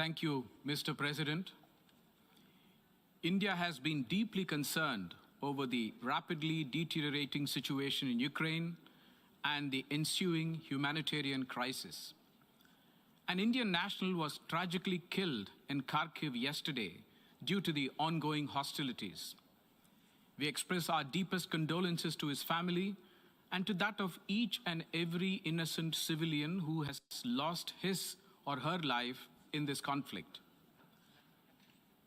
Thank you, Mr. President. India has been deeply concerned over the rapidly deteriorating situation in Ukraine and the ensuing humanitarian crisis. An Indian national was tragically killed in Kharkiv yesterday due to the ongoing hostilities. We express our deepest condolences to his family and to that of each and every innocent civilian who has lost his or her life in this conflict.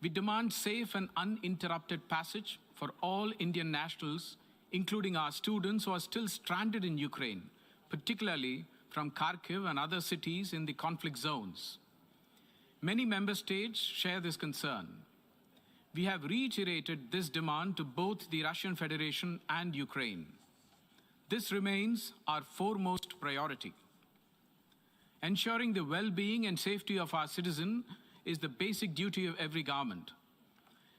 We demand safe and uninterrupted passage for all Indian nationals, including our students who are still stranded in Ukraine, particularly from Kharkiv and other cities in the conflict zones. Many member states share this concern. We have reiterated this demand to both the Russian Federation and Ukraine. This remains our foremost priority. Ensuring the well-being and safety of our citizens is the basic duty of every government.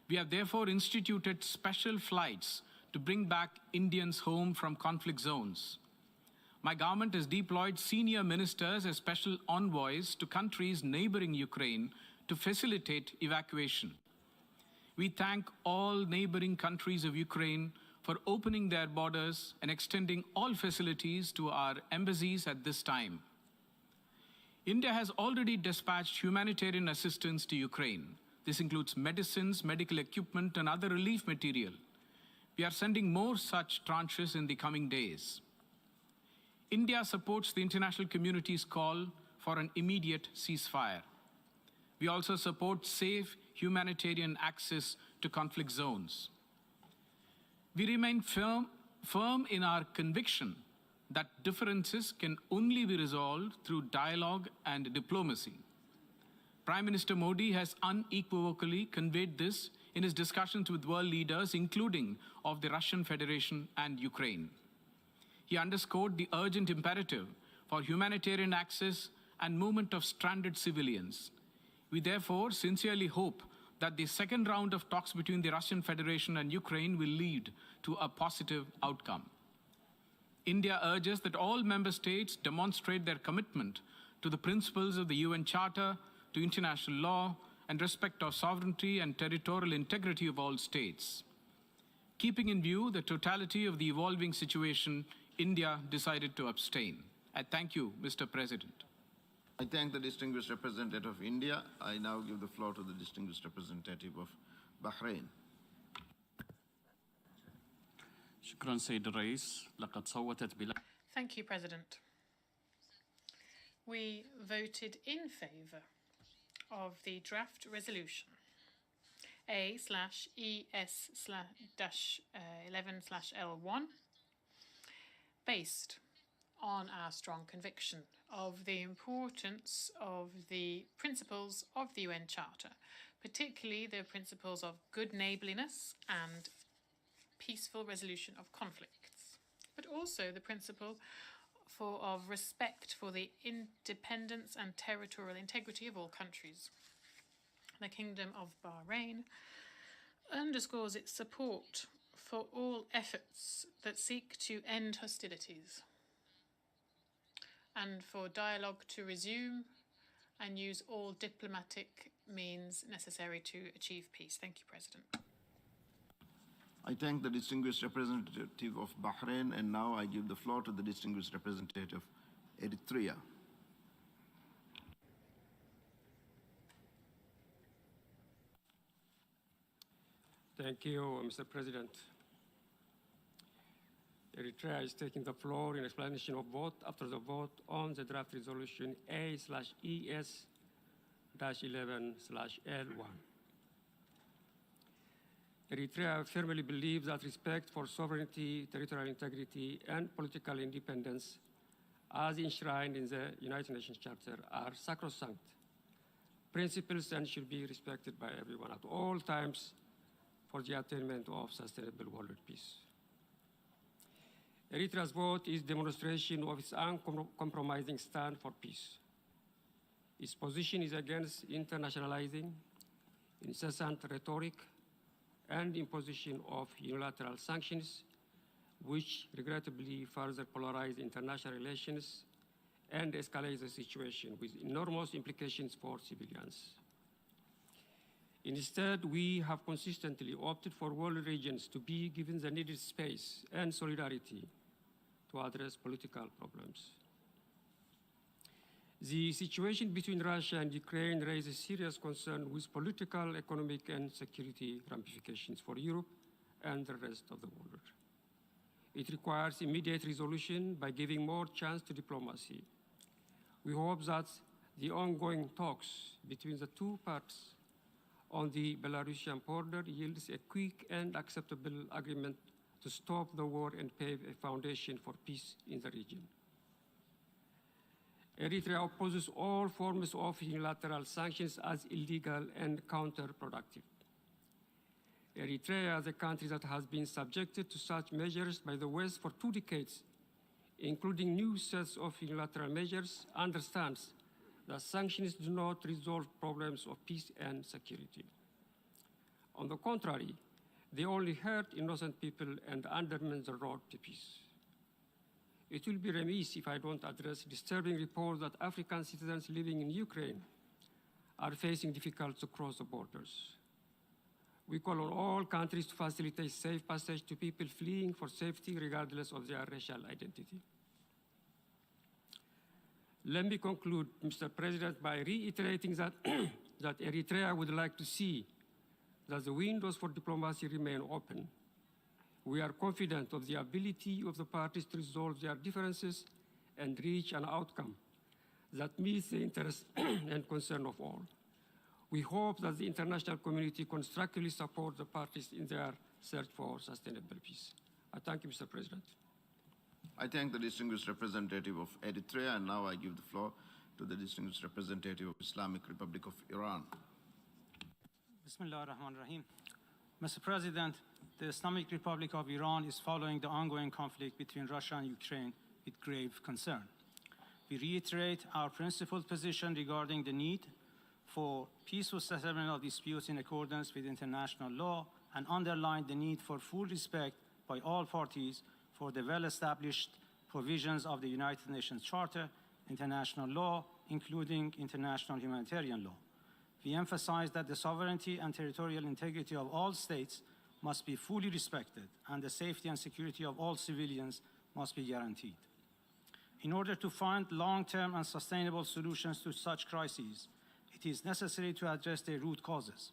We have therefore instituted special flights to bring back Indians home from conflict zones. My government has deployed senior ministers as special envoys to countries neighboring Ukraine to facilitate evacuation. We thank all neighboring countries of Ukraine for opening their borders and extending all facilities to our embassies at this time. India has already dispatched humanitarian assistance to Ukraine. This includes medicines, medical equipment, and other relief material. We are sending more such tranches in the coming days. India supports the international community's call for an immediate ceasefire. We also support safe humanitarian access to conflict zones. We remain firm in our conviction that differences can only be resolved through dialogue and diplomacy. Prime Minister Modi has unequivocally conveyed this in his discussions with world leaders, including of the Russian Federation and Ukraine. He underscored the urgent imperative for humanitarian access and movement of stranded civilians. We therefore sincerely hope that the second round of talks between the Russian Federation and Ukraine will lead to a positive outcome. India urges that all member states demonstrate their commitment to the principles of the UN Charter, to international law, and respect of sovereignty and territorial integrity of all states. Keeping in view the totality of the evolving situation, India decided to abstain. I thank you, Mr. President. I thank the distinguished representative of India. I now give the floor to the distinguished representative of Bahrain. شكرا سيد الرئيس. لقد صوتت بلا. Thank you, President. We voted in favour of the draft resolution A/ES/11/L1 based on our strong conviction of the importance of the principles of the UN Charter, particularly the principles of good neighbourliness and peaceful resolution of conflicts, but also the principle of respect for the independence and territorial integrity of all countries. The Kingdom of Bahrain underscores its support for all efforts that seek to end hostilities and for dialogue to resume and use all diplomatic means necessary to achieve peace. Thank you, President. I thank the distinguished representative of Bahrain, and now I give the floor to the distinguished representative of Eritrea. Thank you, Mr. President. Eritrea is taking the floor in explanation of vote after the vote on the draft resolution A/ES/11/L1. Eritrea firmly believes that respect for sovereignty, territorial integrity, and political independence, as enshrined in the United Nations Charter, are sacrosanct principles and should be respected by everyone at all times for the attainment of sustainable world peace. Eritrea's vote is demonstration of its uncompromising stand for peace. Its position is against internationalizing, incessant rhetoric, and imposition of unilateral sanctions, which regrettably further polarize international relations and escalate the situation with enormous implications for civilians. Instead, we have consistently opted for world regions to be given the needed space and solidarity to address political problems. The situation between Russia and Ukraine raises serious concern with political, economic, and security ramifications for Europe and the rest of the world. It requires immediate resolution by giving more chance to diplomacy. We hope that the ongoing talks between the two parties on the Belarusian border yields a quick and acceptable agreement to stop the war and pave a foundation for peace in the region. Eritrea opposes all forms of unilateral sanctions as illegal and counterproductive. Eritrea, the country that has been subjected to such measures by the West for 2 decades, including new sets of unilateral measures, understands that sanctions do not resolve problems of peace and security. On the contrary, they only hurt innocent people and undermine the road to peace. It will be remiss if I don't address disturbing reports that African citizens living in Ukraine are facing difficulties to cross the borders. We call on all countries to facilitate safe passage to people fleeing for safety regardless of their racial identity. Let me conclude, Mr. President, by reiterating that, that Eritrea would like to see that the windows for diplomacy remain open. We are confident of the ability of the parties to resolve their differences and reach an outcome that meets the interests and concern of all. We hope that the international community constructively supports the parties in their search for sustainable peace. I thank you, Mr. President. I thank the distinguished representative of Eritrea, and now I give the floor to the distinguished representative of Islamic Republic of Iran. Bismillah ar-Rahman ar-Rahim. Mr. President, the Islamic Republic of Iran is following the ongoing conflict between Russia and Ukraine with grave concern. We reiterate our principled position regarding the need for peaceful settlement of disputes in accordance with international law and underline the need for full respect by all parties for the well-established provisions of the United Nations Charter, international law, including international humanitarian law. We emphasize that the sovereignty and territorial integrity of all states must be fully respected, and the safety and security of all civilians must be guaranteed. In order to find long-term and sustainable solutions to such crises, it is necessary to address their root causes.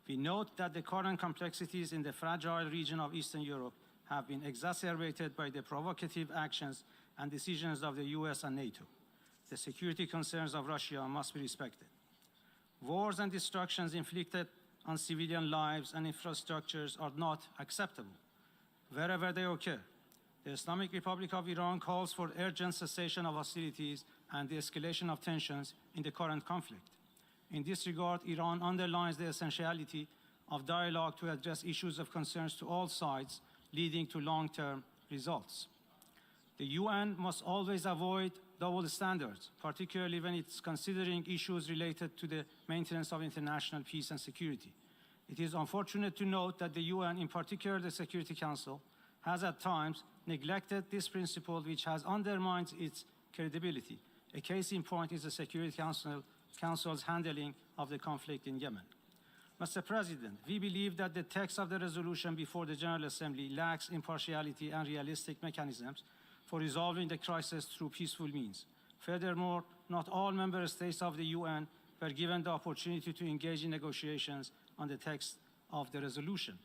We note that the current complexities in the fragile region of Eastern Europe have been exacerbated by the provocative actions and decisions of the US and NATO. The security concerns of Russia must be respected. Wars and destructions inflicted on civilian lives and infrastructures are not acceptable, wherever they occur. The Islamic Republic of Iran calls for urgent cessation of hostilities and the escalation of tensions in the current conflict. In this regard, Iran underlines the essentiality of dialogue to address issues of concerns to all sides, leading to long-term results. The UN must always avoid double standards, particularly when it's considering issues related to the maintenance of international peace and security. It is unfortunate to note that the UN, in particular the Security Council, has at times neglected this principle, which has undermined its credibility. A case in point is the Security Council's handling of the conflict in Yemen. Mr. President, we believe that the text of the resolution before the General Assembly lacks impartiality and realistic mechanisms for resolving the crisis through peaceful means. Furthermore, not all member states of the UN were given the opportunity to engage in negotiations on the text of the resolution.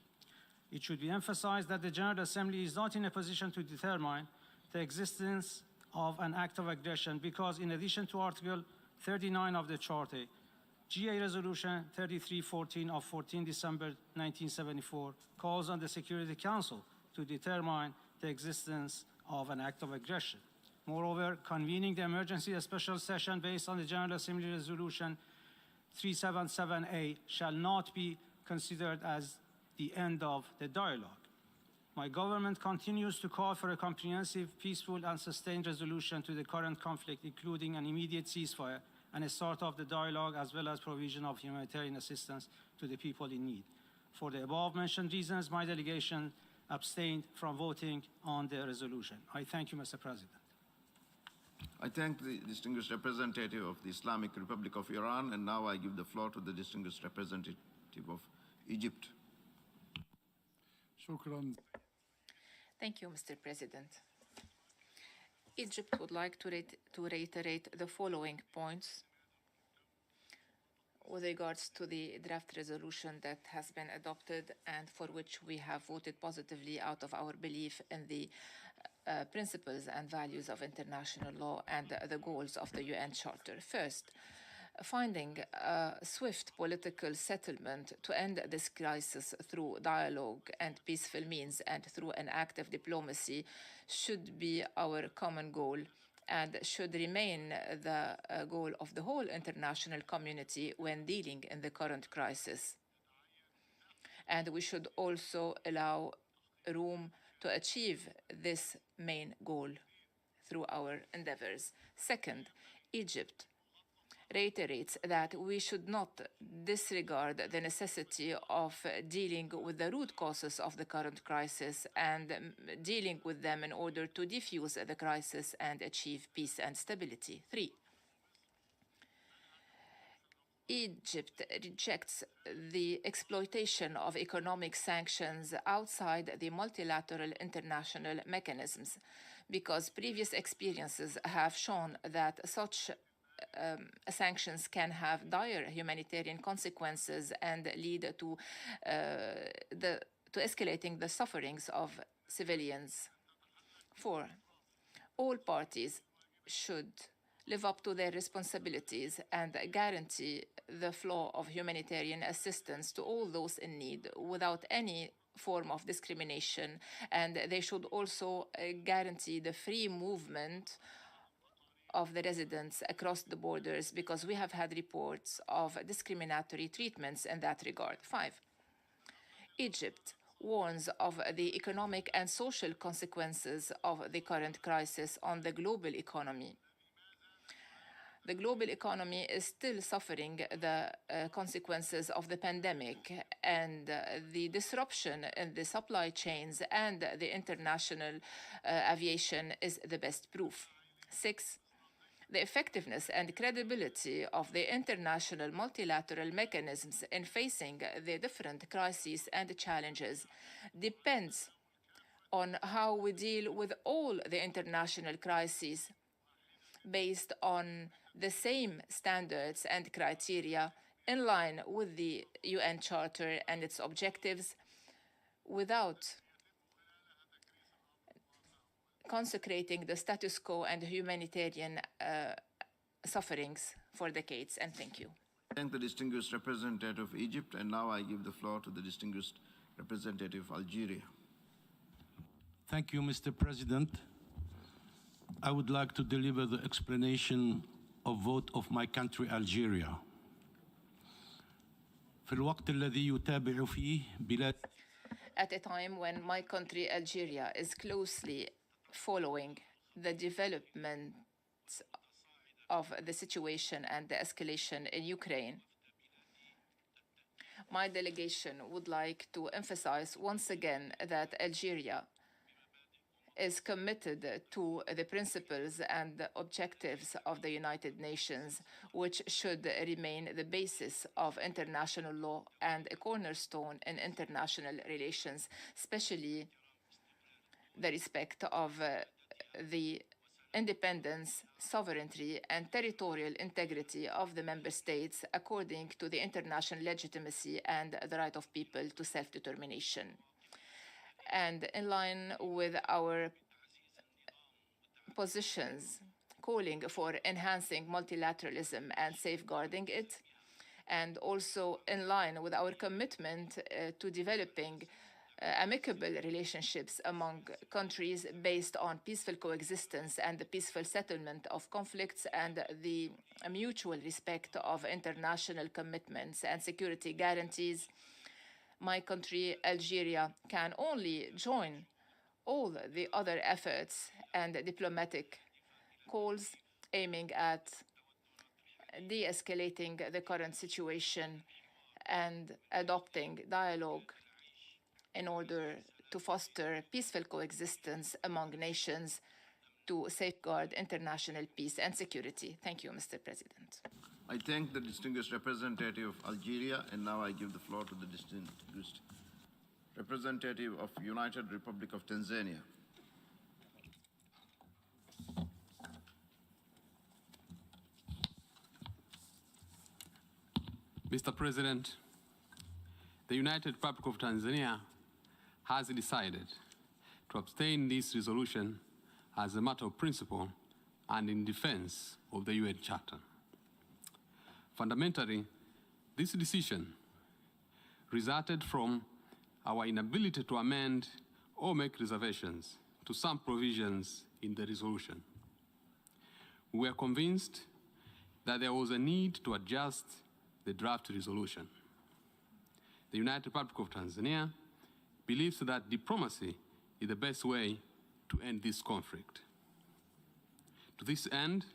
It should be emphasized that the General Assembly is not in a position to determine the existence of an act of aggression because, in addition to Article 39 of the Charter, GA Resolution 3314 of 14 December 1974 calls on the Security Council to determine the existence of an act of aggression. Moreover, convening the emergency special session based on the General Assembly Resolution 377A shall not be considered as the end of the dialogue. My government continues to call for a comprehensive, peaceful, and sustained resolution to the current conflict, including an immediate ceasefire and a start of the dialogue, as well as provision of humanitarian assistance to the people in need. For the above-mentioned reasons, my delegation abstained from voting on the resolution. I thank you, Mr. President. I thank the distinguished representative of the Islamic Republic of Iran, and now I give the floor to the distinguished representative representative of Egypt. شكرا. Thank you, Mr. President. Egypt would like to reiterate the following points with regards to the draft resolution that has been adopted and for which we have voted positively out of our belief in the principles and values of international law and the goals of the UN Charter. First, finding a swift political settlement to end this crisis through dialogue and peaceful means and through an active diplomacy should be our common goal and should remain the goal of the whole international community when dealing in the current crisis. And we should also allow room to achieve this main goal through our endeavors. Second, Egypt reiterates that we should not disregard the necessity of dealing with the root causes of the current crisis and dealing with them in order to defuse the crisis and achieve peace and stability. 3. Egypt rejects the exploitation of economic sanctions outside the multilateral international mechanisms because previous experiences have shown that such sanctions can have dire humanitarian consequences and lead to escalating the sufferings of civilians. 4. All parties should live up to their responsibilities and guarantee the flow of humanitarian assistance to all those in need without any form of discrimination, and they should also guarantee the free movement of the residents across the borders because we have had reports of discriminatory treatments in that regard. 5. Egypt warns of the economic and social consequences of the current crisis on the global economy. The global economy is still suffering the consequences of the pandemic, and the disruption in the supply chains and the international aviation is the best proof. 6. The effectiveness and credibility of the international multilateral mechanisms in facing the different crises and challenges depends on how we deal with all the international crises based on the same standards and criteria in line with the UN Charter and its objectives without consecrating the status quo and humanitarian sufferings for decades. And thank you. I thank the distinguished representative of Egypt, and now I give the floor to the distinguished representative of Algeria. Thank you, Mr. President. I would like to deliver the explanation of vote of my country, Algeria. في الوقت الذي يتابع فيه بلاد At a time when my country, Algeria, is closely following the development of the situation and the escalation in Ukraine, my delegation would like to emphasize once again that Algeria is committed to the principles and the objectives of the United Nations, which should remain the basis of international law and a cornerstone in international relations, especially the respect of the independence, sovereignty, and territorial integrity of the member states according to the international legitimacy and the right of people to self-determination. And in line with our positions calling for enhancing multilateralism and safeguarding it, and also in line with our commitment to developing amicable relationships among countries based on peaceful coexistence and the peaceful settlement of conflicts and the mutual respect of international commitments and security guarantees, my country, Algeria, can only join all the other efforts and diplomatic calls aiming at de-escalating the current situation and adopting dialogue in order to foster peaceful coexistence among nations to safeguard international peace and security. Thank you, Mr. President. I thank the distinguished representative of Algeria, and now I give the floor to the distinguished representative of United Republic of Tanzania. Mr. President, the United Republic of Tanzania has decided to abstain this resolution as a matter of principle and in defense of the UN Charter. Fundamentally, this decision resulted from our inability to amend or make reservations to some provisions in the resolution. We were convinced that there was a need to adjust the draft resolution. The United Republic of Tanzania believes that diplomacy is the best way to end this conflict. To this end,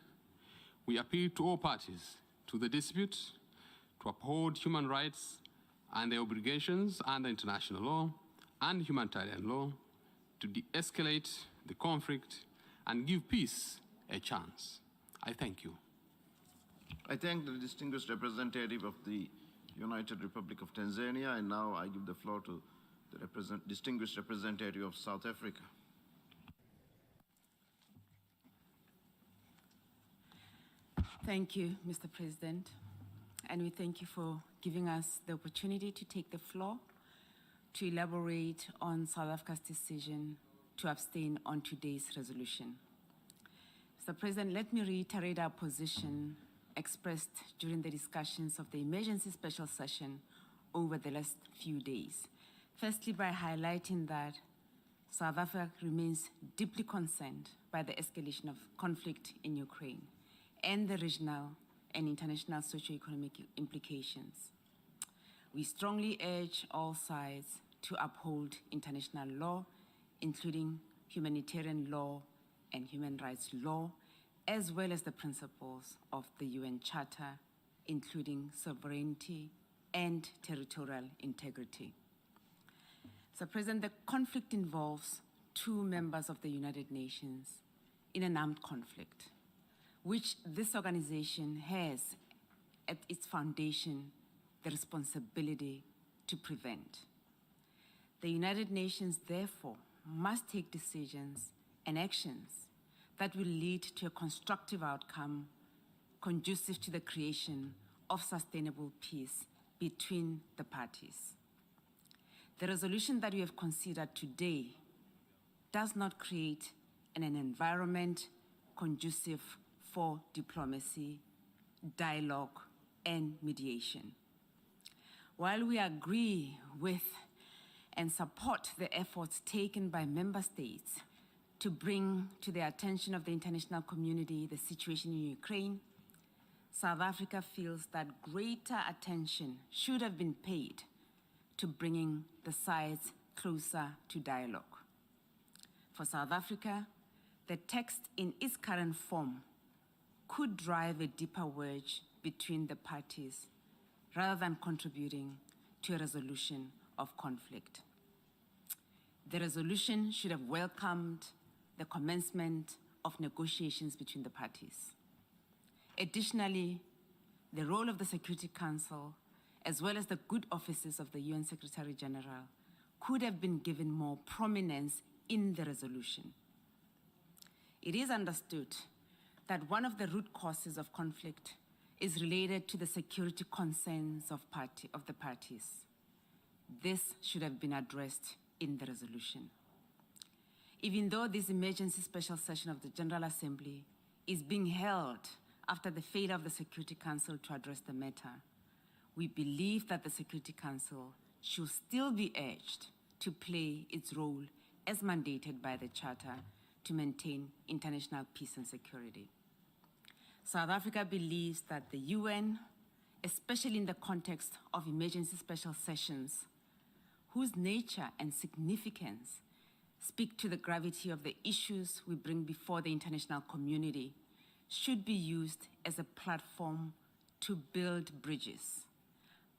we appeal to all parties to the dispute to uphold human rights and their obligations under international law and humanitarian law, to de-escalate the conflict and give peace a chance. I thank you. I thank the distinguished representative of the United Republic of Tanzania, and now I give the floor to the distinguished representative of South Africa. Thank you, Mr. President, and we thank you for giving us the opportunity to take the floor to elaborate on South Africa's decision to abstain on today's resolution. Mr. President, let me reiterate our position expressed during the discussions of the emergency special session over the last few days. Firstly, by highlighting that South Africa remains deeply concerned by the escalation of conflict in Ukraine and the regional and international socio-economic implications. We strongly urge all sides to uphold international law, including humanitarian law and human rights law, as well as the principles of the UN Charter, including sovereignty and territorial integrity. Mr. President, the conflict involves two members of the United Nations in an armed conflict, which this organization has at its foundation the responsibility to prevent. The United Nations, therefore, must take decisions and actions that will lead to a constructive outcome conducive to the creation of sustainable peace between the parties. The resolution that we have considered today does not create an environment conducive for diplomacy, dialogue, and mediation. While we agree with and support the efforts taken by member states to bring to the attention of the international community the situation in Ukraine, South Africa feels that greater attention should have been paid to bringing the sides closer to dialogue. For South Africa, the text in its current form could drive a deeper wedge between the parties rather than contributing to a resolution of conflict. The resolution should have welcomed the commencement of negotiations between the parties. Additionally, the role of the Security Council, as well as the good offices of the UN Secretary General, could have been given more prominence in the resolution. It is understood that one of the root causes of conflict is related to the security concerns of the parties. This should have been addressed in the resolution. Even though this emergency special session of the General Assembly is being held after the failure of the Security Council to address the matter, we believe that the Security Council should still be urged to play its role as mandated by the Charter to maintain international peace and security. South Africa believes that the UN, especially in the context of emergency special sessions, whose nature and significance speak to the gravity of the issues we bring before the international community, should be used as a platform to build bridges,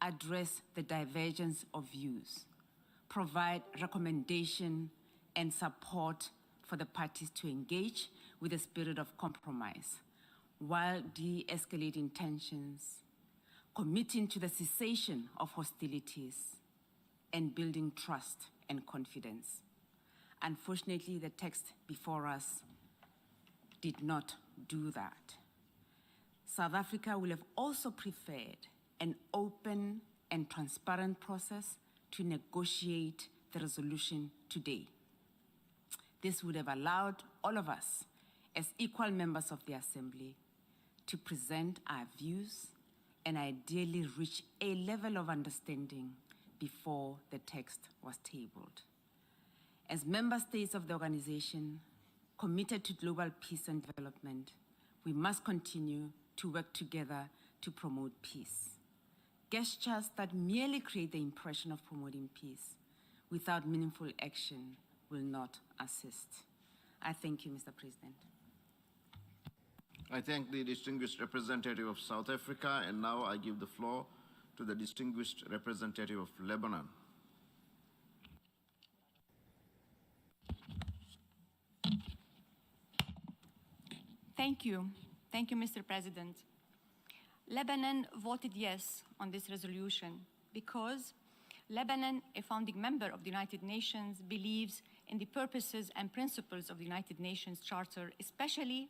address the divergence of views, provide recommendation and support for the parties to engage with a spirit of compromise, while de-escalating tensions, committing to the cessation of hostilities, and building trust and confidence. Unfortunately, the text before us did not do that. South Africa will have also preferred an open and transparent process to negotiate the resolution today. This would have allowed all of us, as equal members of the Assembly, to present our views and ideally reach a level of understanding before the text was tabled. As member states of the organization committed to global peace and development, we must continue to work together to promote peace. Gestures that merely create the impression of promoting peace without meaningful action will not assist. I thank you, Mr. President. I thank the distinguished representative of South Africa, and now I give the floor to the distinguished representative of Lebanon. Thank you. Thank you, Mr. President. Lebanon voted yes on this resolution because Lebanon, a founding member of the United Nations, believes in the purposes and principles of the United Nations Charter, especially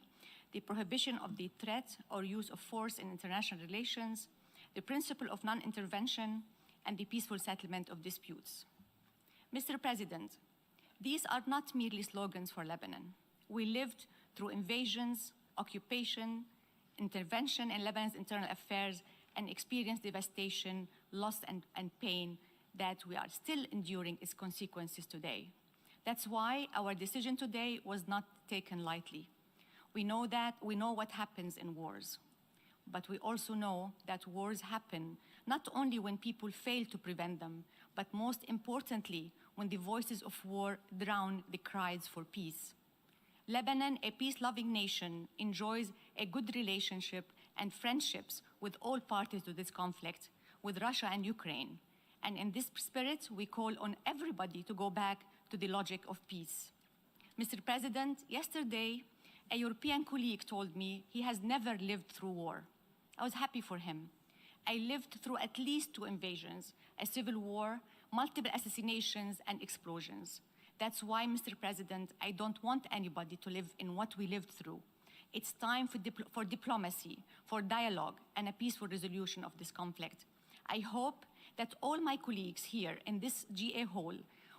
the prohibition of the threat or use of force in international relations, the principle of non-intervention, and the peaceful settlement of disputes. Mr. President, these are not merely slogans for Lebanon. We lived through invasions, occupation, intervention in Lebanon's internal affairs, and experienced devastation, loss, and pain that we are still enduring its consequences today. That's why our decision today was not taken lightly. We know what happens in wars, but we also know that wars happen not only when people fail to prevent them, but most importantly, when the voices of war drown the cries for peace. Lebanon, a peace-loving nation, enjoys a good relationship and friendships with all parties to this conflict, with Russia and Ukraine. And in this spirit, we call on everybody to go back to the logic of peace. Mr. President, yesterday, a European colleague told me he has never lived through war. I was happy for him. I lived through at least 2 invasions, a civil war, multiple assassinations, and explosions. That's why, Mr. President, I don't want anybody to live in what we lived through. It's time for diplomacy, for dialogue, and a peaceful resolution of this conflict. I hope that all my colleagues here in this GA hall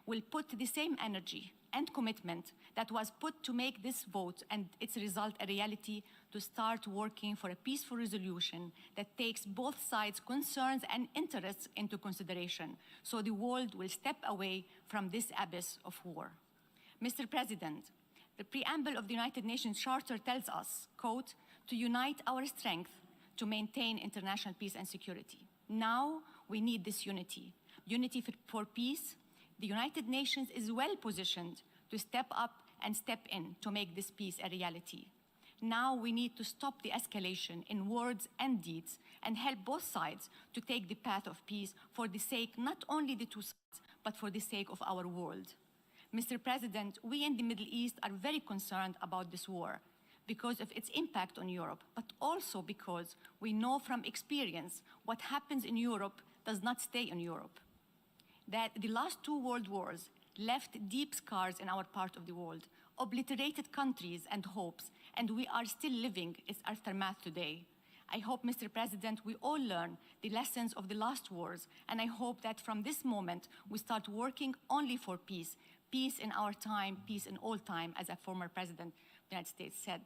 will put the same energy and commitment that was put to make this vote and its result a reality, to start working for a peaceful resolution that takes both sides' concerns and interests into consideration, so the world will step away from this abyss of war. Mr. President, the preamble of the United Nations Charter tells us, quote, to unite our strength to maintain international peace and security. Now we need this unity. Unity for peace. The United Nations is well positioned to step up and step in to make this peace a reality. Now we need to stop the escalation in words and deeds and help both sides to take the path of peace for the sake not only the 2 sides, but for the sake of our world. Mr. President, we in the Middle East are very concerned about this war because of its impact on Europe, but also because we know from experience what happens in Europe does not stay in Europe. That the last 2 world wars left deep scars in our part of the world, obliterated countries and hopes, and we are still living its aftermath today. I hope, Mr. President, we all learn the lessons of the last wars, and I hope that from this moment we start working only for peace. Peace in our time, peace in all time, as a former president of the United States said.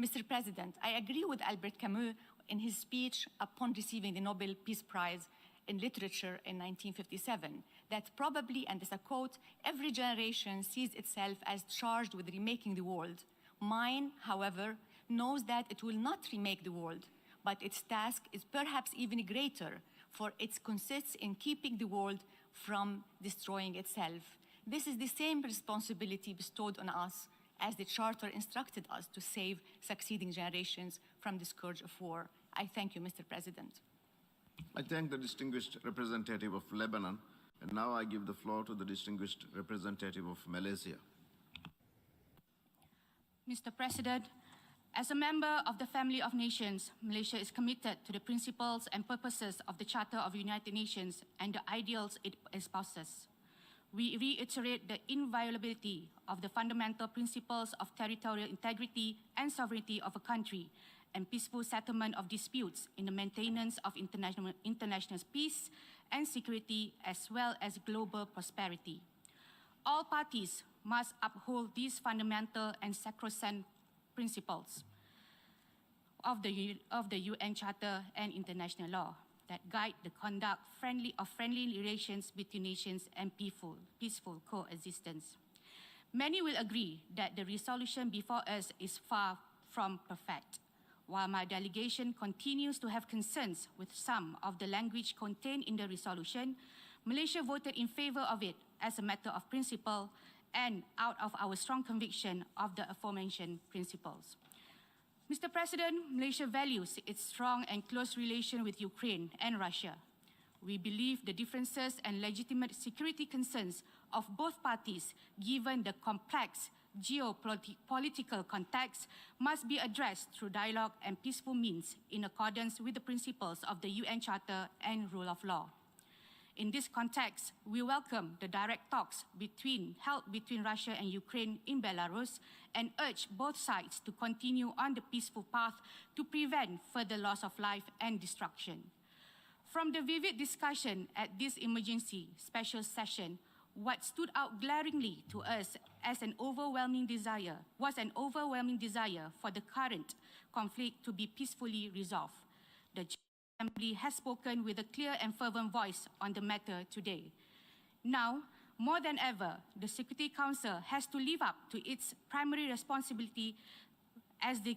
Mr. President, I agree with Albert Camus in his speech upon receiving the Nobel Peace Prize in Literature in 1957, that probably, and as a quote, every generation sees itself as charged with remaking the world. Mine, however, knows that it will not remake the world, but its task is perhaps even greater, for it consists in keeping the world from destroying itself. This is the same responsibility bestowed on us as the Charter instructed us to save succeeding generations from the scourge of war. I thank you, Mr. President. I thank the distinguished representative of Lebanon, and now I give the floor to the distinguished representative of Malaysia. Mr. President, As a member of the family of nations, Malaysia is committed to the principles and purposes of the Charter of the United Nations and the ideals it espouses. We reiterate the inviolability of the fundamental principles of territorial integrity and sovereignty of a country and peaceful settlement of disputes in the maintenance of international peace and security as well as global prosperity. All parties must uphold these fundamental and sacrosanct principles of the UN Charter and international law that guide the conduct of friendly relations between nations and peaceful coexistence. Many will agree that the resolution before us is far from perfect. While my delegation continues to have concerns with some of the language contained in the resolution, Malaysia voted in favor of it as a matter of principle and out of our strong conviction of the aforementioned principles. Mr. President, Malaysia values its strong and close relation with Ukraine and Russia. We believe the differences and legitimate security concerns of both parties, given the complex geopolitical context, must be addressed through dialogue and peaceful means in accordance with the principles of the UN Charter and rule of law. In this context, we welcome the direct talks held between Russia and Ukraine in Belarus and urge both sides to continue on the peaceful path to prevent further loss of life and destruction. From the vivid discussion at this emergency special session, what stood out glaringly to us as an overwhelming desire for the current conflict to be peacefully resolved. The Assembly has spoken with a clear and fervent voice on the matter today. Now, more than ever, the Security Council has to live up to its primary responsibility as the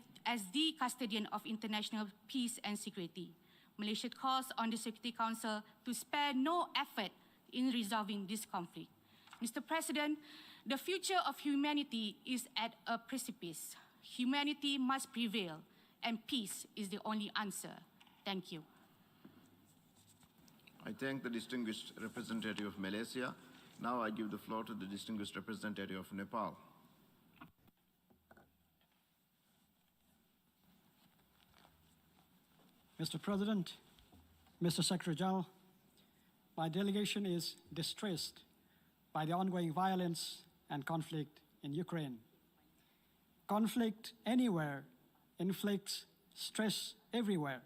custodian of international peace and security. Malaysia calls on the Security Council to spare no effort in resolving this conflict. Mr. President, the future of humanity is at a precipice. Humanity must prevail, and peace is the only answer. Thank you. I thank the distinguished representative of Malaysia. Now I give the floor to the distinguished representative of Nepal. Mr. President, Mr. Secretary General, my delegation is distressed by the ongoing violence and conflict in Ukraine. Conflict anywhere inflicts stress everywhere.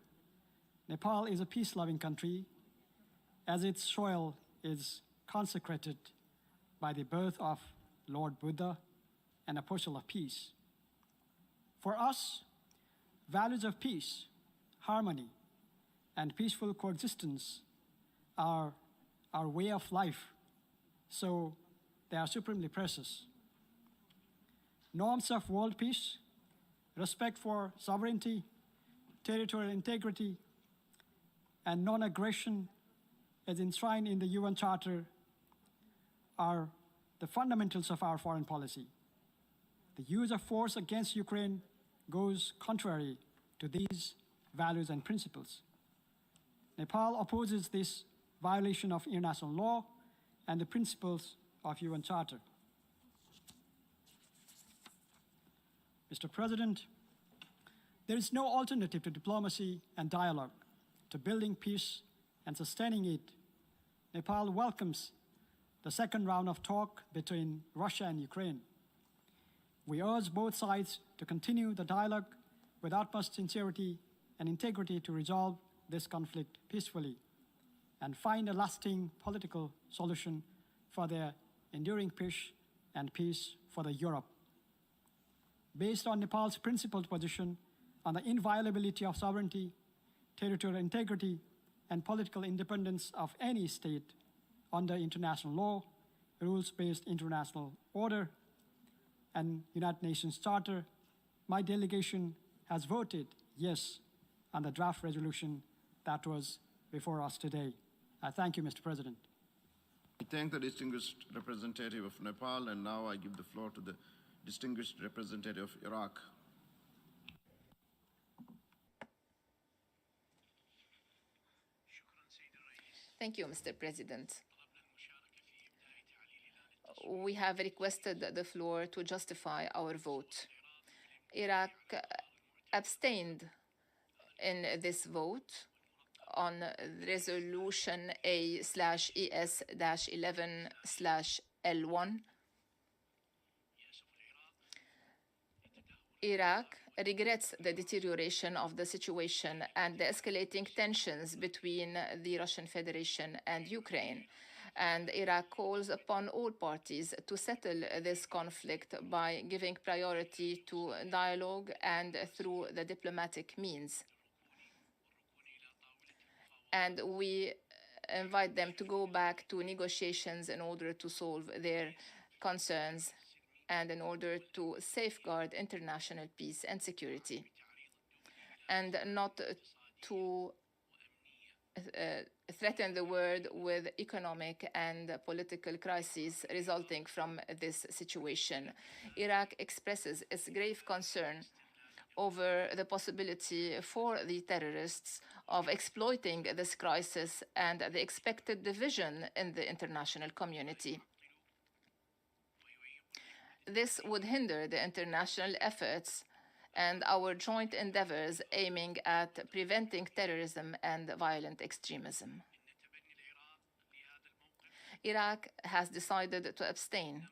Nepal is a peace-loving country, as its soil is consecrated by the birth of Lord Buddha, an apostle of peace. For us, values of peace, harmony, and peaceful coexistence are our way of life, so they are supremely precious. Norms of world peace, respect for sovereignty, territorial integrity, and non-aggression as enshrined in the UN Charter are the fundamentals of our foreign policy. The use of force against Ukraine goes contrary to these values and principles. Nepal opposes this violation of international law and the principles of UN Charter. Mr. President, there is no alternative to diplomacy and dialogue, to building peace and sustaining it. Nepal welcomes the second round of talk between Russia and Ukraine. We urge both sides to continue the dialogue with utmost sincerity and integrity to resolve this conflict peacefully and find a lasting political solution for their enduring peace and peace for the Europe. Based on Nepal's principled position on the inviolability of sovereignty, territorial integrity, and political independence of any state under international law, rules-based international order, and United Nations Charter, my delegation has voted yes on the draft resolution that was before us today. I thank you, Mr. President. I thank the distinguished representative of Nepal, and now I give the floor to the distinguished representative of Iraq. Thank you, Mr. President. We have requested the floor to justify our vote. Iraq abstained in this vote on resolution A/ES-11/L1. Iraq regrets the deterioration of the situation and the escalating tensions between the Russian Federation and Ukraine. And Iraq calls upon all parties to settle this conflict by giving priority to dialogue and through the diplomatic means. And we invite them to go back to negotiations in order to solve their concerns and in order to safeguard international peace and security, and not to threaten the world with economic and political crises resulting from this situation. Iraq expresses its grave concern over the possibility for the terrorists of exploiting this crisis and the expected division in the international community. This would hinder the international efforts and our joint endeavors aiming at preventing terrorism and violent extremism. Iraq has decided to abstain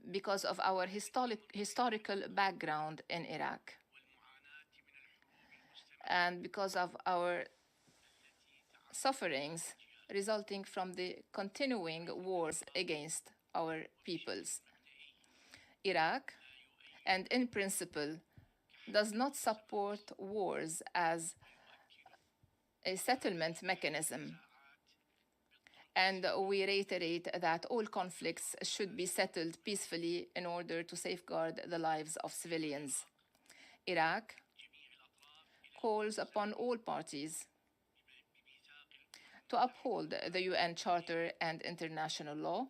because of our historical background in Iraq and because of our sufferings resulting from the continuing wars against our peoples. Iraq, and in principle, does not support wars as a settlement mechanism. And we reiterate that all conflicts should be settled peacefully in order to safeguard the lives of civilians. Iraq calls upon all parties to uphold the UN Charter and international law,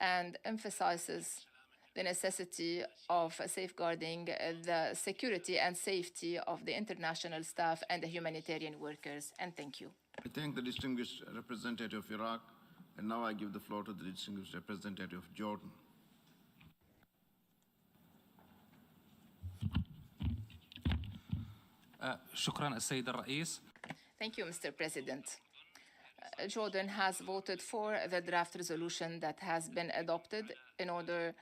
and emphasizes the necessity of safeguarding the security and safety of the international staff and the humanitarian workers. And thank you. I thank the distinguished representative of Iraq, and now I give the floor to the distinguished representative of Jordan. شكرا السيد الرئيس. Thank you, Mr. President. Jordan has voted for the draft resolution that has been adopted in order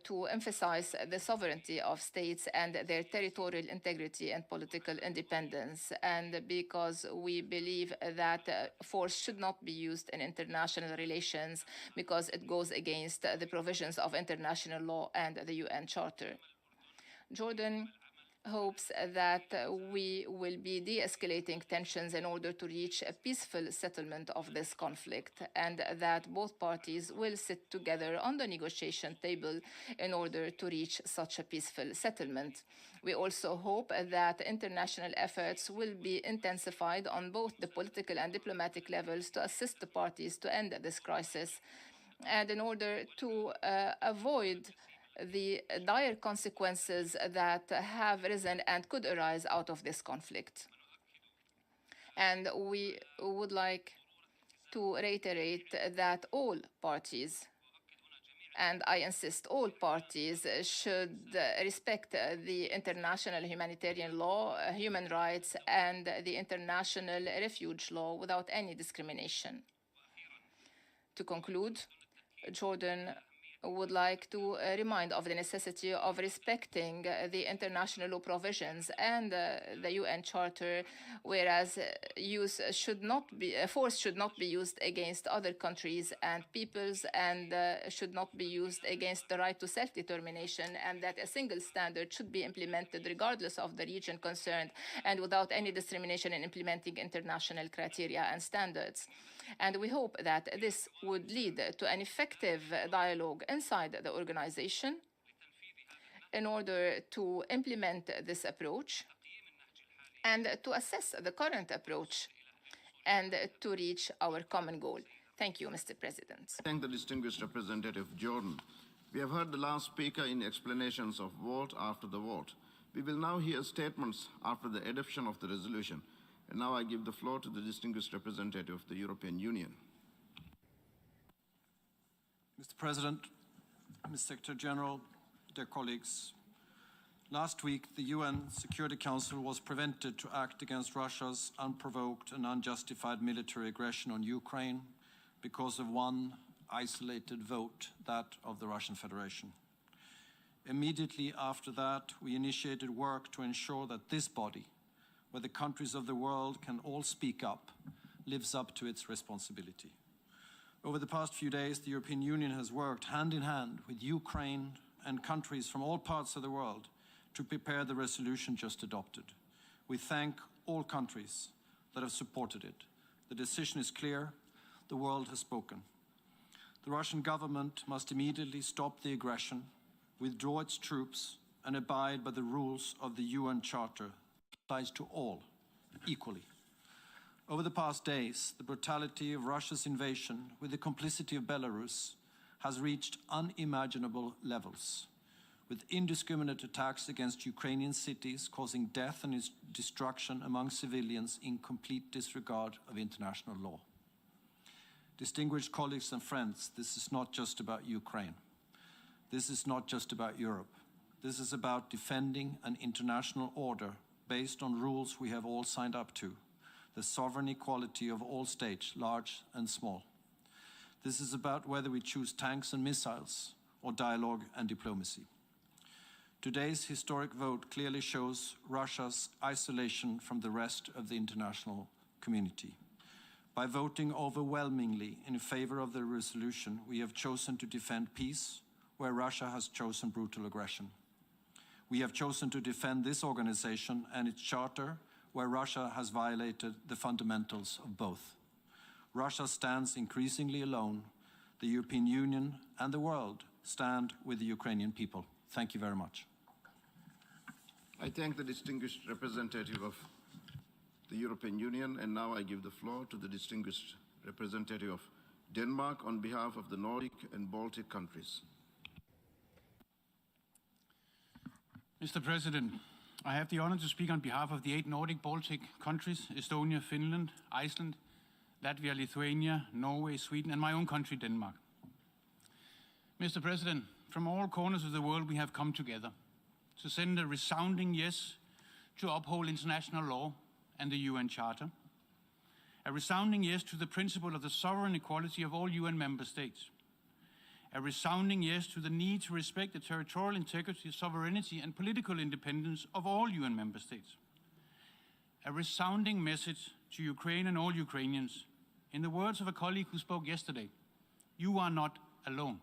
to emphasize the sovereignty of states and their territorial integrity and political independence, and because we believe that force should not be used in international relations because it goes against the provisions of international law and the UN Charter. Jordan hopes that we will be de-escalating tensions in order to reach a peaceful settlement of this conflict, and that both parties will sit together on the negotiation table in order to reach such a peaceful settlement. We also hope that international efforts will be intensified on both the political and diplomatic levels to assist the parties to end this crisis, and in order to avoid the dire consequences that have risen and could arise out of this conflict. And we would like to reiterate that all parties, and I insist all parties, should respect the international humanitarian law, human rights, and the international refuge law without any discrimination. To conclude, Jordan would like to remind of the necessity of respecting the international law provisions and the UN Charter, whereas force should not be used against other countries and peoples, and should not be used against the right to self-determination, and that a single standard should be implemented regardless of the region concerned and without any discrimination in implementing international criteria and standards. And we hope that this would lead to an effective dialogue inside the organization in order to implement this approach and to assess the current approach and to reach our common goal. Thank you, Mr. President. Thank the distinguished representative of Jordan. We have heard the last speaker in explanations of vote after the vote. We will now hear statements after the adoption of the resolution. And now I give the floor to the distinguished representative of the European Union. Mr. President, Mr. Secretary General, dear colleagues, last week the UN Security Council was prevented to act against Russia's unprovoked and unjustified military aggression on Ukraine because of one isolated vote, that of the Russian Federation. Immediately after that, we initiated work to ensure that this body, where the countries of the world can all speak up, lives up to its responsibility. Over the past few days, the European Union has worked hand in hand with Ukraine and countries from all parts of the world to prepare the resolution just adopted. We thank all countries that have supported it. The decision is clear. The world has spoken. The Russian government must immediately stop the aggression, withdraw its troops, and abide by the rules of the UN Charter that applies to all equally. Over the past days, the brutality of Russia's invasion with the complicity of Belarus has reached unimaginable levels, with indiscriminate attacks against Ukrainian cities causing death and destruction among civilians in complete disregard of international law. Distinguished colleagues and friends, this is not just about Ukraine. This is not just about Europe. This is about defending an international order based on rules we have all signed up to, the sovereign equality of all states, large and small. This is about whether we choose tanks and missiles or dialogue and diplomacy. Today's historic vote clearly shows Russia's isolation from the rest of the international community. By voting overwhelmingly in favor of the resolution, we have chosen to defend peace where Russia has chosen brutal aggression. We have chosen to defend this organization and its charter where Russia has violated the fundamentals of both. Russia stands increasingly alone. The European Union and the world stand with the Ukrainian people. Thank you very much. I thank the distinguished representative of the European Union, and now I give the floor to the distinguished representative of Denmark on behalf of the Nordic and Baltic countries. Mr. President, I have the honor to speak on behalf of the 8 Nordic Baltic countries, Estonia, Finland, Iceland, Latvia, Lithuania, Norway, Sweden, and my own country, Denmark. Mr. President, from all corners of the world we have come together to send a resounding yes to uphold international law and the UN Charter, a resounding yes to the principle of the sovereign equality of all UN member states, a resounding yes to the need to respect the territorial integrity, sovereignty, and political independence of all UN member states. A resounding message to Ukraine and all Ukrainians. In the words of a colleague who spoke yesterday, you are not alone.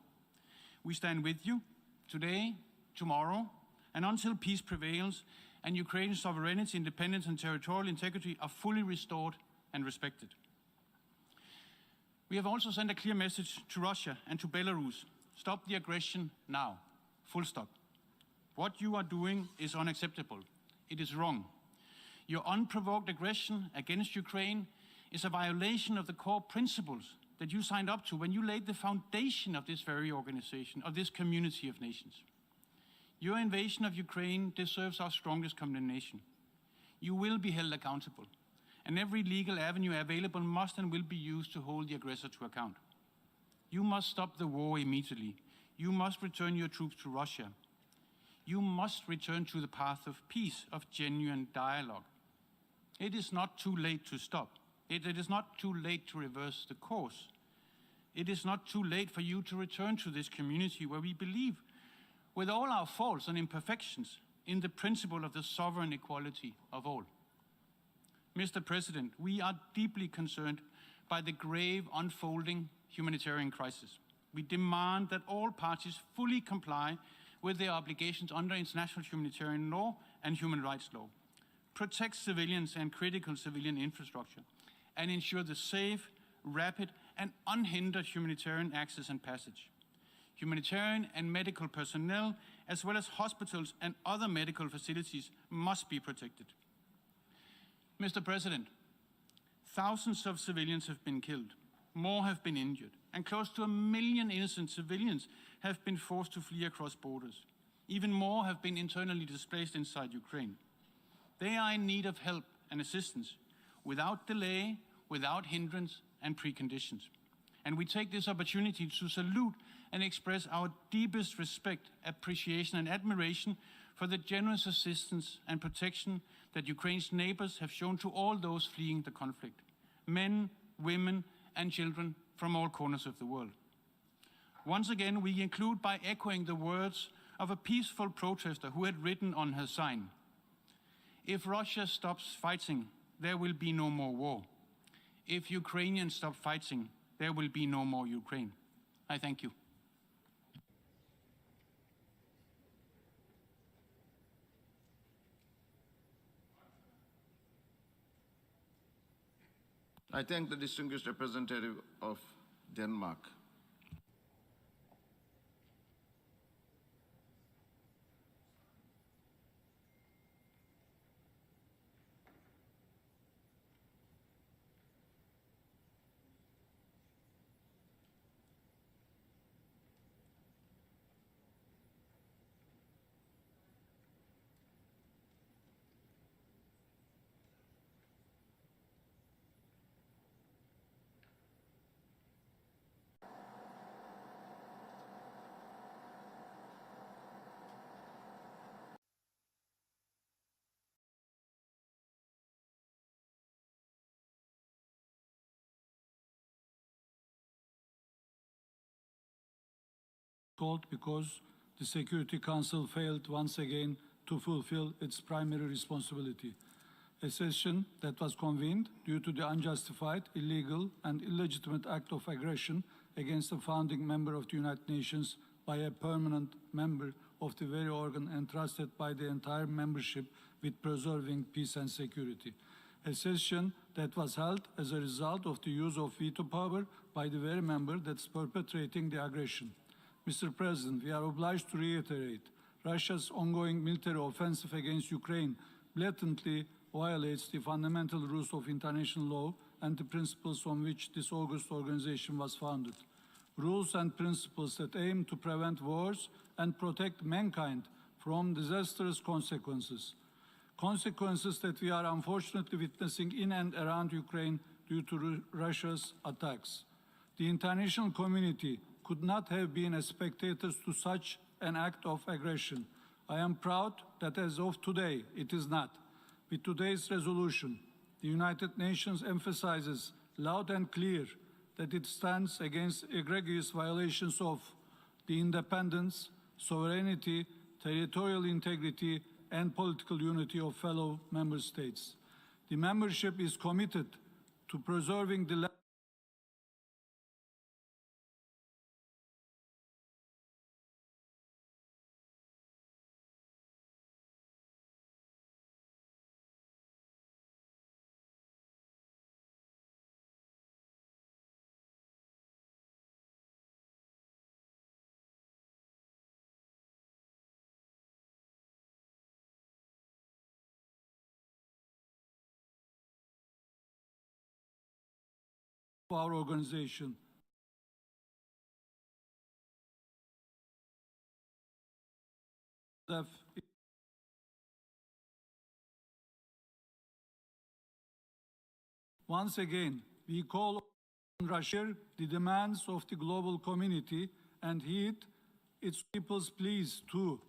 We stand with you today, tomorrow, and until peace prevails and Ukraine's sovereignty, independence, and territorial integrity are fully restored and respected. We have also sent a clear message to Russia and to Belarus. Stop the aggression now. Full stop. What you are doing is unacceptable. It is wrong. Your unprovoked aggression against Ukraine is a violation of the core principles that you signed up to when you laid the foundation of this very organization, of this community of nations. Your invasion of Ukraine deserves our strongest condemnation. You will be held accountable, and every legal avenue available must and will be used to hold the aggressor to account. You must stop the war immediately. You must return your troops to Russia. You must return to the path of peace, of genuine dialogue. It is not too late to stop. It is not too late to reverse the course. It is not too late for you to return to this community where we believe, with all our faults and imperfections, in the principle of the sovereign equality of all. Mr. President, we are deeply concerned by the grave unfolding humanitarian crisis. We demand that all parties fully comply with their obligations under international humanitarian law and human rights law, protect civilians and critical civilian infrastructure, and ensure the safe, rapid, and unhindered humanitarian access and passage. Humanitarian and medical personnel, as well as hospitals and other medical facilities, must be protected. Mr. President, thousands of civilians have been killed, more have been injured, and close to 1 million innocent civilians have been forced to flee across borders. Even more have been internally displaced inside Ukraine. They are in need of help and assistance, without delay, without hindrance and preconditions. And we take this opportunity to salute and express our deepest respect, appreciation, and admiration for the generous assistance and protection that Ukraine's neighbors have shown to all those fleeing the conflict, men, women, and children from all corners of the world. Once again, we conclude by echoing the words of a peaceful protester who had written on her sign, "If Russia stops fighting, there will be no more war. If Ukrainians stop fighting, there will be no more Ukraine." I thank you. I thank the distinguished representative of Denmark. Called because the Security Council failed once again to fulfill its primary responsibility. A session that was convened due to the unjustified, illegal, and illegitimate act of aggression against a founding member of the United Nations by a permanent member of the very organ entrusted by the entire membership with preserving peace and security. A session that was held as a result of the use of veto power by the very member that's perpetrating the aggression. Mr. President, we are obliged to reiterate Russia's ongoing military offensive against Ukraine blatantly violates the fundamental rules of international law and the principles on which this august organization was founded. Rules and principles that aim to prevent wars and protect mankind from disastrous consequences. Consequences that we are unfortunately witnessing in and around Ukraine due to Russia's attacks. The international community could not have been as spectators to such an act of aggression. I am proud that as of today, it is not. With today's resolution, the United Nations emphasizes loud and clear that it stands against egregious violations of the independence, sovereignty, territorial integrity, and political unity of fellow member states. The membership is committed to preserving the of our organization. Once again, we call on Russia the demands of the global community and heed its people's pleas to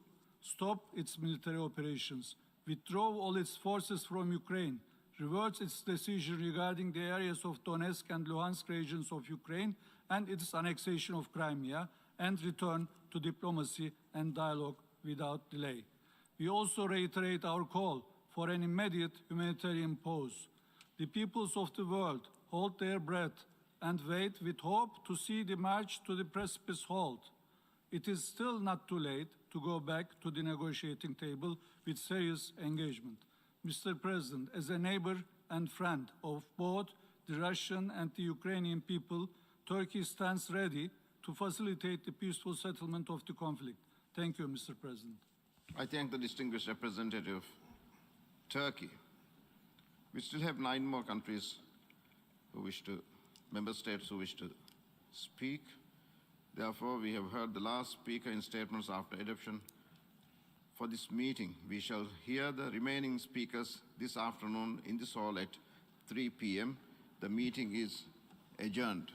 stop its military operations, withdraw all its forces from Ukraine, reverse its decision regarding the areas of Donetsk and Luhansk regions of Ukraine and its annexation of Crimea, and return to diplomacy and dialogue without delay. We also reiterate our call for an immediate humanitarian pause. The peoples of the world hold their breath and wait with hope to see the march to the precipice halt. It is still not too late to go back to the negotiating table with serious engagement. Mr. President, as a neighbor and friend of both the Russian and the Ukrainian people, Turkey stands ready to facilitate the peaceful settlement of the conflict. Thank you, Mr. President. I thank the distinguished representative of Turkey. We still have 9 more countries member states who wish to speak. Therefore, we have heard the last speaker in statements after adoption. For this meeting, we shall hear the remaining speakers this afternoon in this hall at 3 p.m. The meeting is adjourned.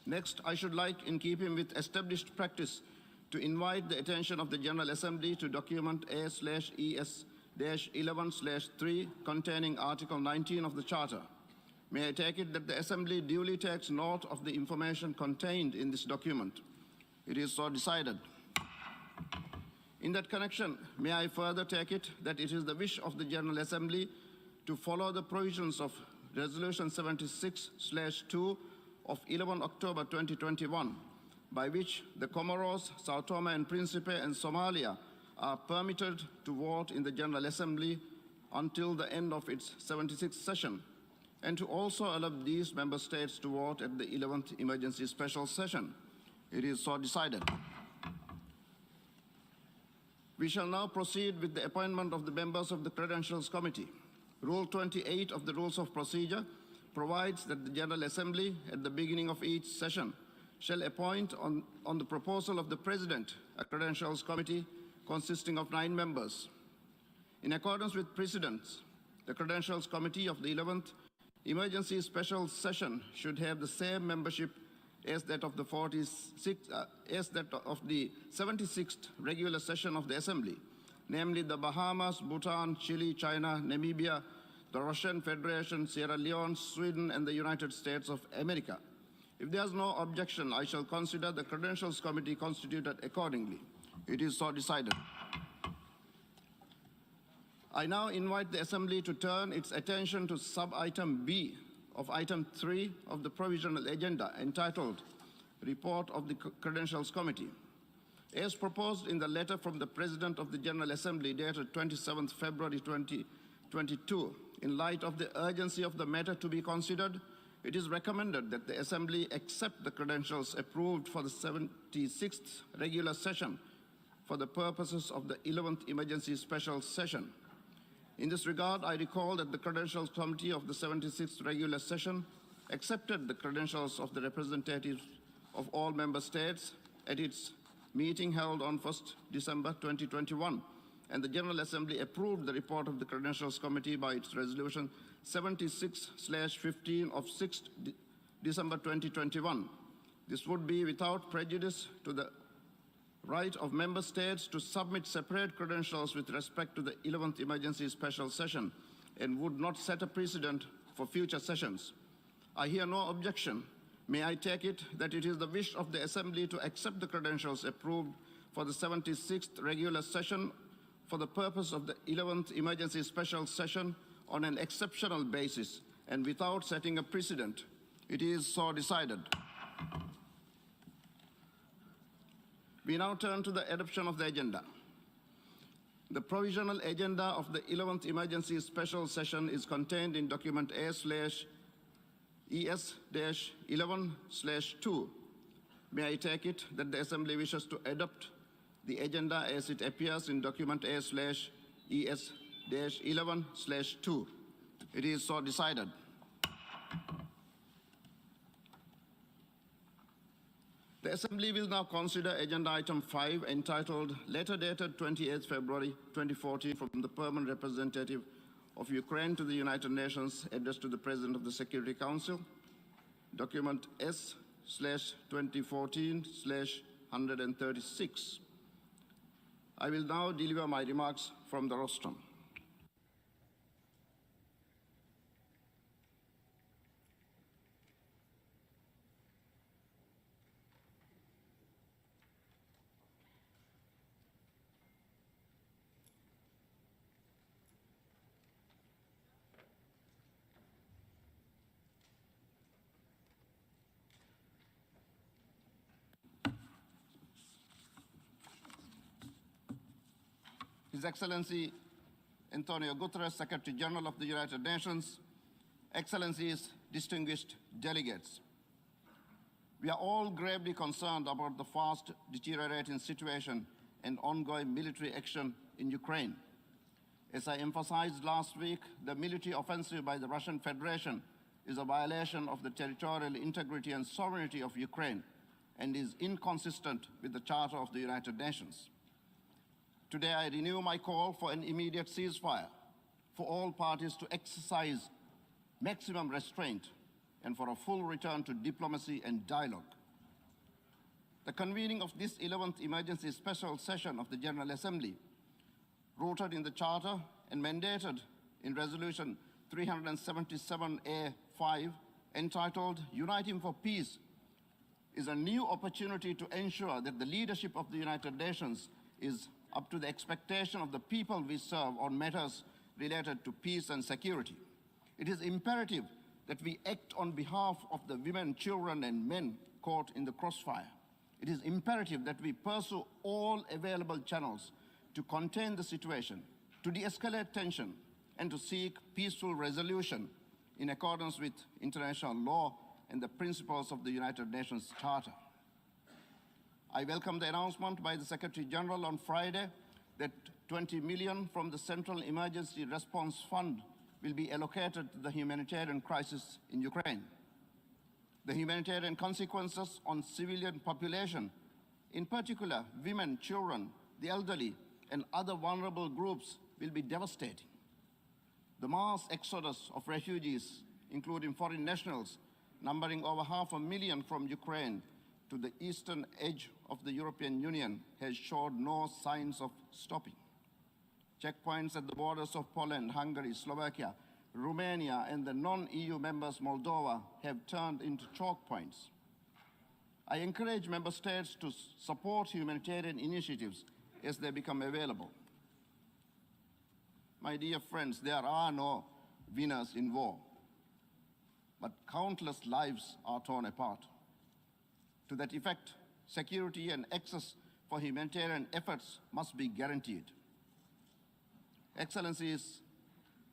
Next, I should like, in keeping with established practice, to invite the attention of the General Assembly to document A/ES-11/3 containing Article 19 of the Charter. May I take it that the Assembly duly takes note of the information contained in this document? It is so decided. In that connection, may I further take it that it is the wish of the General Assembly to follow the provisions of Resolution 76/2 of 11 October 2021, by which the Comoros, Sao Tome and Principe, and Somalia are permitted to vote in the General Assembly until the end of its 76th session, and to also allow these member states to vote at the 11th Emergency Special Session. It is so decided. We shall now proceed with the appointment of the members of the Credentials Committee. Rule 28 of the Rules of Procedure provides that the General Assembly, at the beginning of each session, shall appoint on the proposal of the President a Credentials Committee consisting of 9 members. In accordance with precedents, the Credentials Committee of the 11th Emergency Special Session should have the same membership as that of the 76th regular session of the Assembly, namely the Bahamas, Bhutan, Chile, China, Namibia, the Russian Federation, Sierra Leone, Sweden, and the United States of America. If there is no objection, I shall consider the Credentials Committee constituted accordingly. It is so decided. I now invite the Assembly to turn its attention to sub-item B of item 3 of the provisional agenda, entitled Report of the Credentials Committee. As proposed in the letter from the President of the General Assembly dated 27th February 2022, in light of the urgency of the matter to be considered, it is recommended that the Assembly accept the credentials approved for the 76th regular session for the purposes of the 11th Emergency Special Session. In this regard, I recall that the Credentials Committee of the 76th regular session accepted the credentials of the representatives of all member states at its meeting held on 1st December 2021, and the General Assembly approved the report of the Credentials Committee by its resolution 76/15 of 6th December 2021. This would be without prejudice to the right of member states to submit separate credentials with respect to the 11th Emergency Special Session and would not set a precedent for future sessions. I hear no objection. May I take it that it is the wish of the Assembly to accept the credentials approved for the 76th regular session for the purpose of the 11th Emergency Special Session on an exceptional basis and without setting a precedent. It is so decided. We now turn to the adoption of the agenda. The provisional agenda of the 11th Emergency Special Session is contained in document A/ES-11/2. May I take it that the Assembly wishes to adopt the agenda as it appears in document A/ES-11/2. It is so decided. The Assembly will now consider agenda item 5, entitled Letter dated 28 February 2014 from the Permanent Representative of Ukraine to the United Nations, addressed to the President of the Security Council, document S/2014/136. I will now deliver my remarks from the rostrum. His Excellency Antonio Guterres, Secretary General of the United Nations, Excellencies, distinguished delegates. We are all gravely concerned about the fast deteriorating situation and ongoing military action in Ukraine. As I emphasized last week, the military offensive by the Russian Federation is a violation of the territorial integrity and sovereignty of Ukraine and is inconsistent with the Charter of the United Nations. Today, I renew my call for an immediate ceasefire, for all parties to exercise maximum restraint, and for a full return to diplomacy and dialogue. The convening of this 11th emergency special session of the General Assembly, rooted in the Charter and mandated in Resolution 377A5, entitled Uniting for Peace, is a new opportunity to ensure that the leadership of the United Nations is up to the expectation of the people we serve on matters related to peace and security. It is imperative that we act on behalf of the women, children, and men caught in the crossfire. It is imperative that we pursue all available channels to contain the situation, to de-escalate tension, and to seek peaceful resolution in accordance with international law and the principles of the United Nations Charter. I welcome the announcement by the Secretary General on Friday that 20 million from the Central Emergency Response Fund will be allocated to the humanitarian crisis in Ukraine. The humanitarian consequences on civilian population, in particular women, children, the elderly, and other vulnerable groups, will be devastating. The mass exodus of refugees, including foreign nationals, numbering over 500,000 from Ukraine to the eastern edge of the European Union, has showed no signs of stopping. Checkpoints at the borders of Poland, Hungary, Slovakia, Romania, and the non-EU members Moldova have turned into choke points. I encourage member states to support humanitarian initiatives as they become available. My dear friends, there are no winners in war, but countless lives are torn apart. To that effect, security and access for humanitarian efforts must be guaranteed. Excellencies,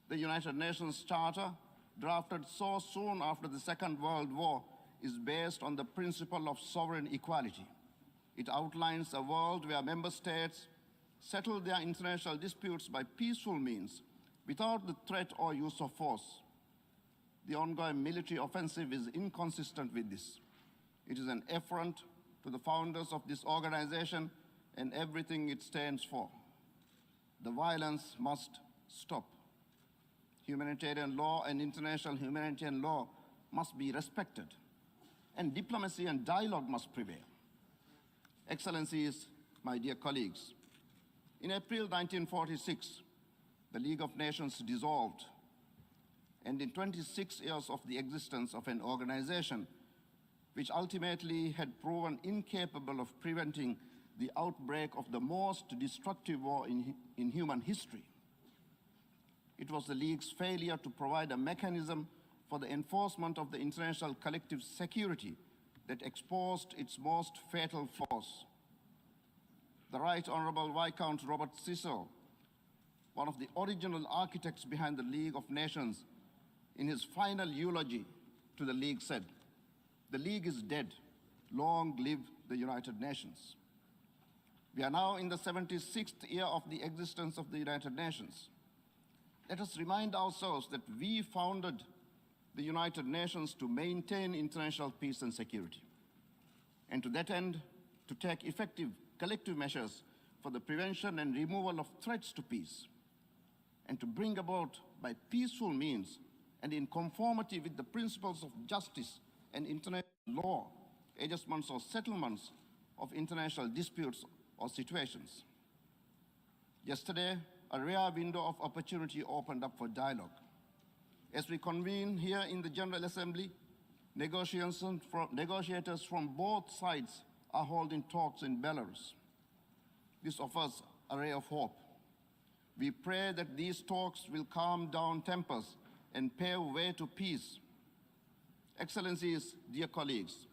the United Nations Charter, drafted so soon after the Second World War, is based on the principle of sovereign equality. It outlines a world where member states settle their international disputes by peaceful means without the threat or use of force. The ongoing military offensive is inconsistent with this. It is an affront to the founders of this organization and everything it stands for. The violence must stop. Humanitarian law and international humanitarian law must be respected, and diplomacy and dialogue must prevail. Excellencies, my dear colleagues, in April 1946, the League of Nations dissolved, and in 26 years of the existence of an organization which ultimately had proven incapable of preventing the outbreak of the most destructive war in human history, it was the League's failure to provide a mechanism for the enforcement of the international collective security that exposed its most fatal flaws. The Right Honorable Viscount Robert Cecil, one of the original architects behind the League of Nations, in his final eulogy to the League said, "The League is dead. Long live the United Nations." We are now in the 76th year of the existence of the United Nations. Let us remind ourselves that we founded the United Nations to maintain international peace and security, and to that end, to take effective collective measures for the prevention and removal of threats to peace, and to bring about by peaceful means and in conformity with the principles of justice and international law, adjustments or settlements of international disputes or situations. Yesterday, a rare window of opportunity opened up for dialogue. As we convene here in the General Assembly, negotiators from both sides are holding talks in Belarus. This offers a ray of hope. We pray that these talks will calm down tempers and pave way to peace. Excellencies, dear colleagues,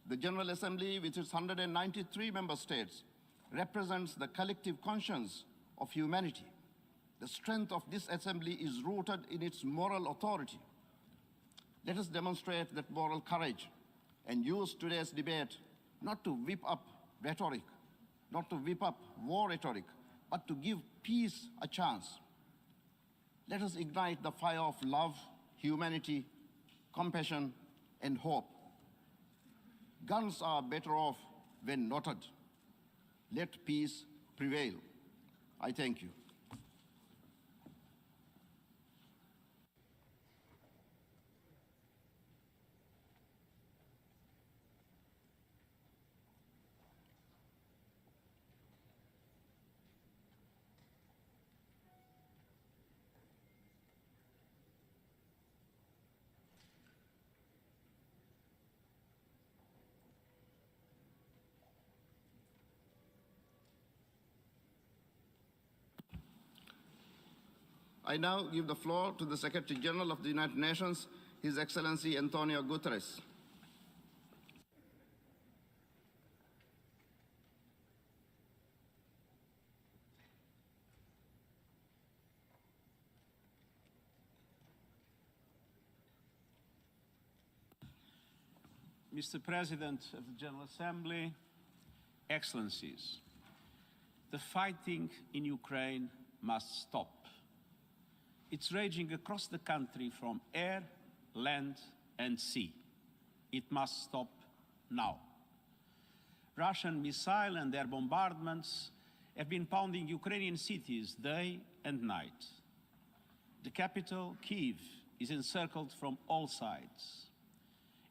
the General Assembly, with its 193 member states, represents the collective conscience of humanity. The strength of this assembly is rooted in its moral authority. Let us demonstrate that moral courage and use today's debate not to whip up rhetoric, not to whip up war rhetoric, but to give peace a chance. Let us ignite the fire of love, humanity, compassion, and hope. Guns are better off when knotted. Let peace prevail. I thank you. I now give the floor to the Secretary General of the United Nations, His Excellency Antonio Guterres. Mr. President of the General Assembly, Excellencies, the fighting in Ukraine must stop. It's raging across the country from air, land, and sea. It must stop now. Russian missile and air bombardments have been pounding Ukrainian cities day and night. The capital, Kyiv, is encircled from all sides.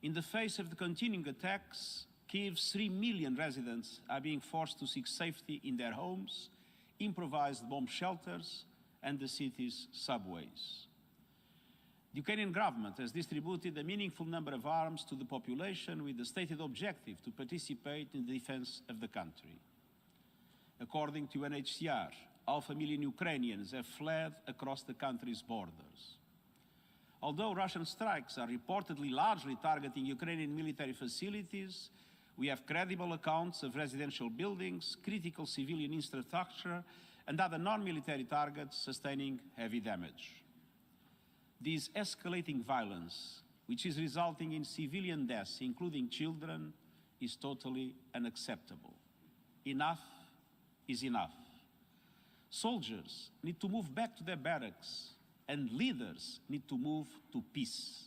In the face of the continuing attacks, Kyiv's 3 million residents are being forced to seek safety in their homes, improvised bomb shelters, and the city's subways. The Ukrainian government has distributed a meaningful number of arms to the population with the stated objective to participate in the defense of the country. According to UNHCR, 500,000 Ukrainians have fled across the country's borders. Although Russian strikes are reportedly largely targeting Ukrainian military facilities, we have credible accounts of residential buildings, critical civilian infrastructure, and other non-military targets sustaining heavy damage. This escalating violence, which is resulting in civilian deaths, including children, is totally unacceptable. Enough is enough. Soldiers need to move back to their barracks, and leaders need to move to peace.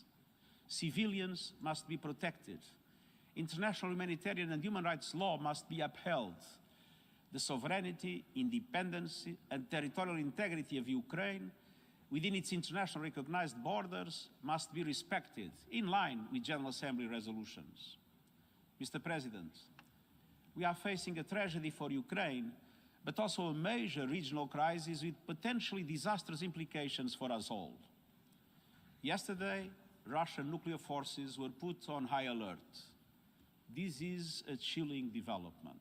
Civilians must be protected. International humanitarian and human rights law must be upheld. The sovereignty, independence, and territorial integrity of Ukraine within its internationally recognized borders must be respected in line with General Assembly resolutions. Mr. President, we are facing a tragedy for Ukraine, but also a major regional crisis with potentially disastrous implications for us all. Yesterday, Russian nuclear forces were put on high alert. This is a chilling development.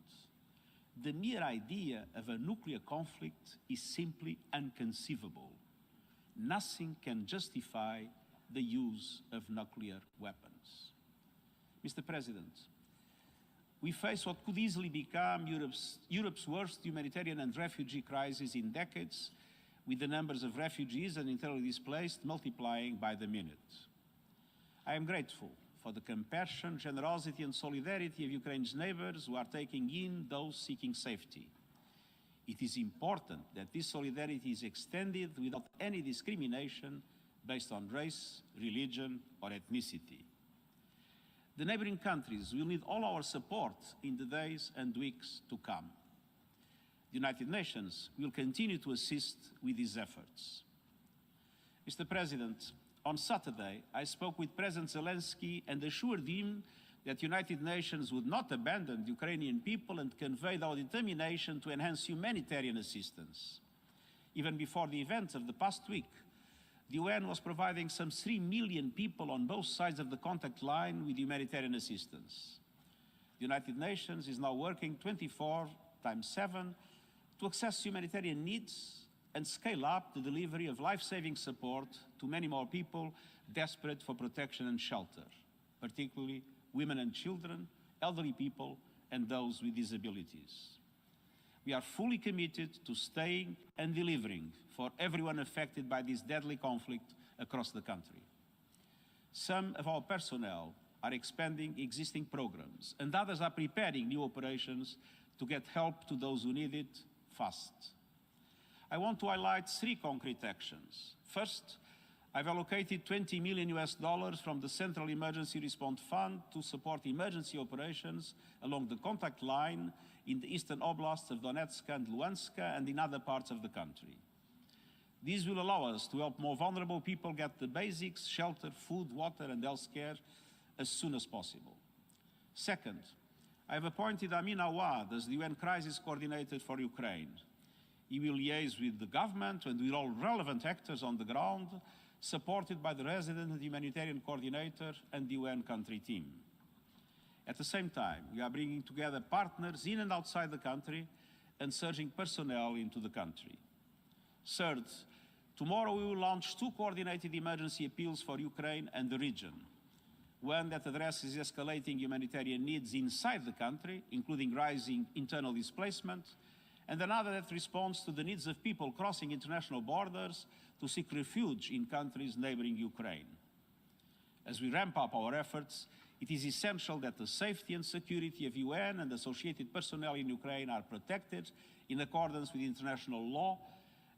The mere idea of a nuclear conflict is simply inconceivable. Nothing can justify the use of nuclear weapons. Mr. President, we face what could easily become Europe's worst humanitarian and refugee crisis in decades, with the numbers of refugees and internally displaced multiplying by the minute. I am grateful for the compassion, generosity, and solidarity of Ukraine's neighbors who are taking in those seeking safety. It is important that this solidarity is extended without any discrimination based on race, religion, or ethnicity. The neighboring countries will need all our support in the days and weeks to come. The United Nations will continue to assist with these efforts. Mr. President, on Saturday, I spoke with President Zelensky and assured him that the United Nations would not abandon the Ukrainian people and conveyed our determination to enhance humanitarian assistance. Even before the events of the past week, the UN was providing some 3 million people on both sides of the contact line with humanitarian assistance. The United Nations is now working 24/7 to access humanitarian needs and scale up the delivery of life-saving support to many more people desperate for protection and shelter, particularly women and children, elderly people, and those with disabilities. We are fully committed to staying and delivering for everyone affected by this deadly conflict across the country. Some of our personnel are expanding existing programs, and others are preparing new operations to get help to those who need it fast. I want to highlight 3 concrete actions. First, I've allocated $20 million from the Central Emergency Response Fund to support emergency operations along the contact line in the eastern oblasts of Donetsk and Luhansk and in other parts of the country. These will allow us to help more vulnerable people get the basics, shelter, food, water, and health care as soon as possible. Second, I have appointed Amin Awad as the UN Crisis Coordinator for Ukraine. He will liaise with the government and with all relevant actors on the ground, supported by the resident humanitarian coordinator and the UN country team. At the same time, we are bringing together partners in and outside the country and surging personnel into the country. Third, tomorrow we will launch 2 coordinated emergency appeals for Ukraine and the region. One that addresses escalating humanitarian needs inside the country, including rising internal displacement, and another that responds to the needs of people crossing international borders to seek refuge in countries neighboring Ukraine. As we ramp up our efforts, it is essential that the safety and security of UN and associated personnel in Ukraine are protected in accordance with international law,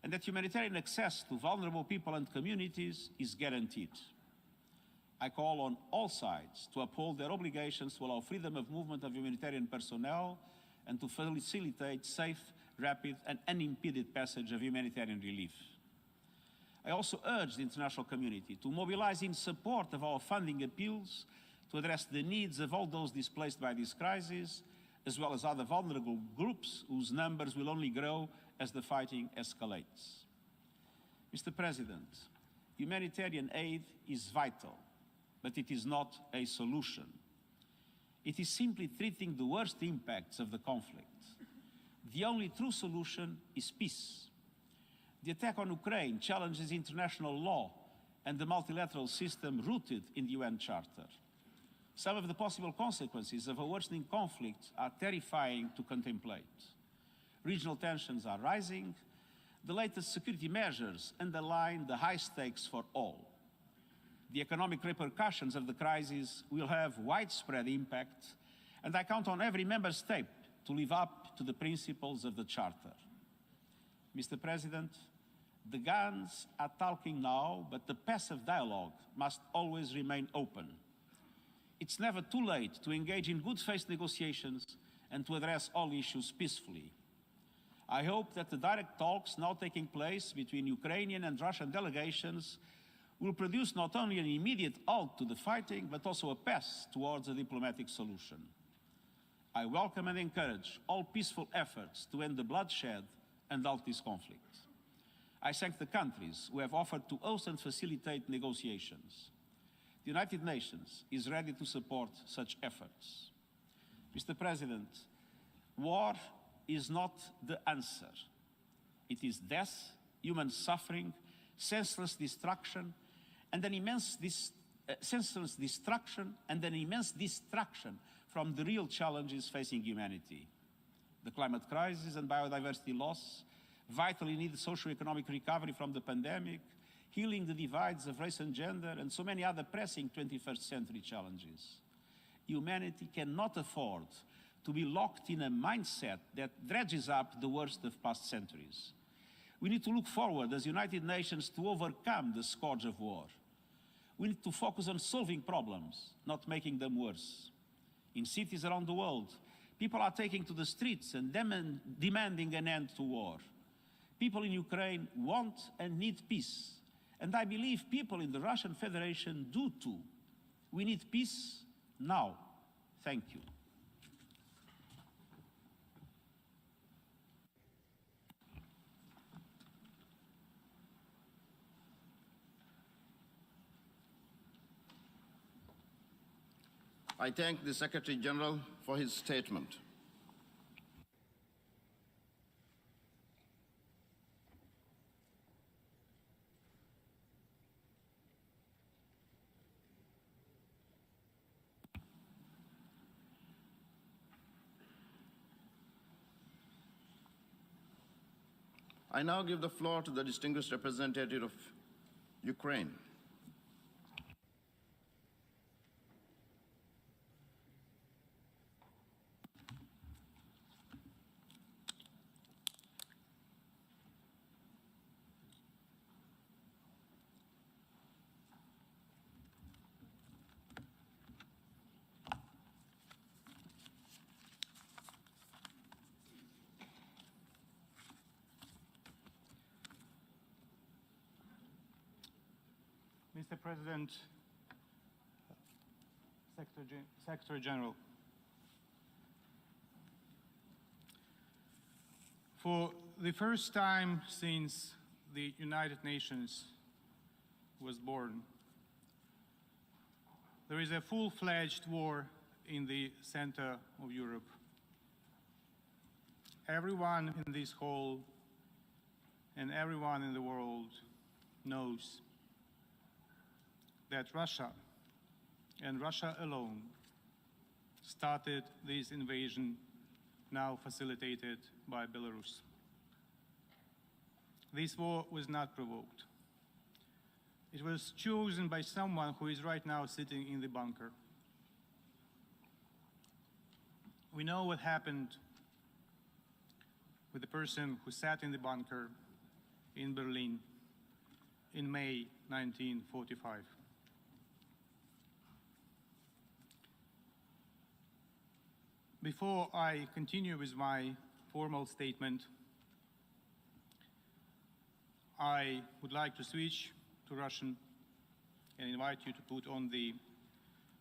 and that humanitarian access to vulnerable people and communities is guaranteed. I call on all sides to uphold their obligations to allow freedom of movement of humanitarian personnel and to facilitate safe, rapid, and unimpeded passage of humanitarian relief. I also urge the international community to mobilize in support of our funding appeals to address the needs of all those displaced by this crisis, as well as other vulnerable groups whose numbers will only grow as the fighting escalates. Mr. President, humanitarian aid is vital, but it is not a solution. It is simply treating the worst impacts of the conflict. The only true solution is peace. The attack on Ukraine challenges international law and the multilateral system rooted in the UN Charter. Some of the possible consequences of a worsening conflict are terrifying to contemplate. Regional tensions are rising. The latest security measures underline the high stakes for all. The economic repercussions of the crisis will have widespread impact, and I count on every member state to live up to the principles of the Charter. Mr. President, the guns are talking now, but the path of dialogue must always remain open. It's never too late to engage in good faith negotiations and to address all issues peacefully. I hope that the direct talks now taking place between Ukrainian and Russian delegations will produce not only an immediate halt to the fighting, but also a path towards a diplomatic solution. I welcome and encourage all peaceful efforts to end the bloodshed and halt this conflict. I thank the countries who have offered to host and facilitate negotiations. The United Nations is ready to support such efforts. Mr. President, war is not the answer. It is death, human suffering, senseless destruction, and an immense senseless destruction and an immense distraction from the real challenges facing humanity. The climate crisis and biodiversity loss, vitally needed socio-economic recovery from the pandemic, healing the divides of race and gender, and so many other pressing 21st century challenges. Humanity cannot afford to be locked in a mindset that dredges up the worst of past centuries. We need to look forward as United Nations to overcome the scourge of war. We need to focus on solving problems, not making them worse. In cities around the world, people are taking to the streets and demanding an end to war. People in Ukraine want and need peace. And I believe people in the Russian Federation do too. We need peace now. Thank you. I thank the Secretary General for his statement. I now give the floor to the distinguished representative of Ukraine. Mr. President, Secretary General, for the first time since the United Nations was born, there is a full-fledged war in the center of Europe. Everyone in this hall and everyone in the world knows that Russia, and Russia alone, started this invasion now facilitated by Belarus. This war was not provoked. It was chosen by someone who is right now sitting in the bunker. We know what happened with the person who sat in the bunker in Berlin in May 1945. Before I continue with my formal statement, I would like to switch to Russian and invite you to put on the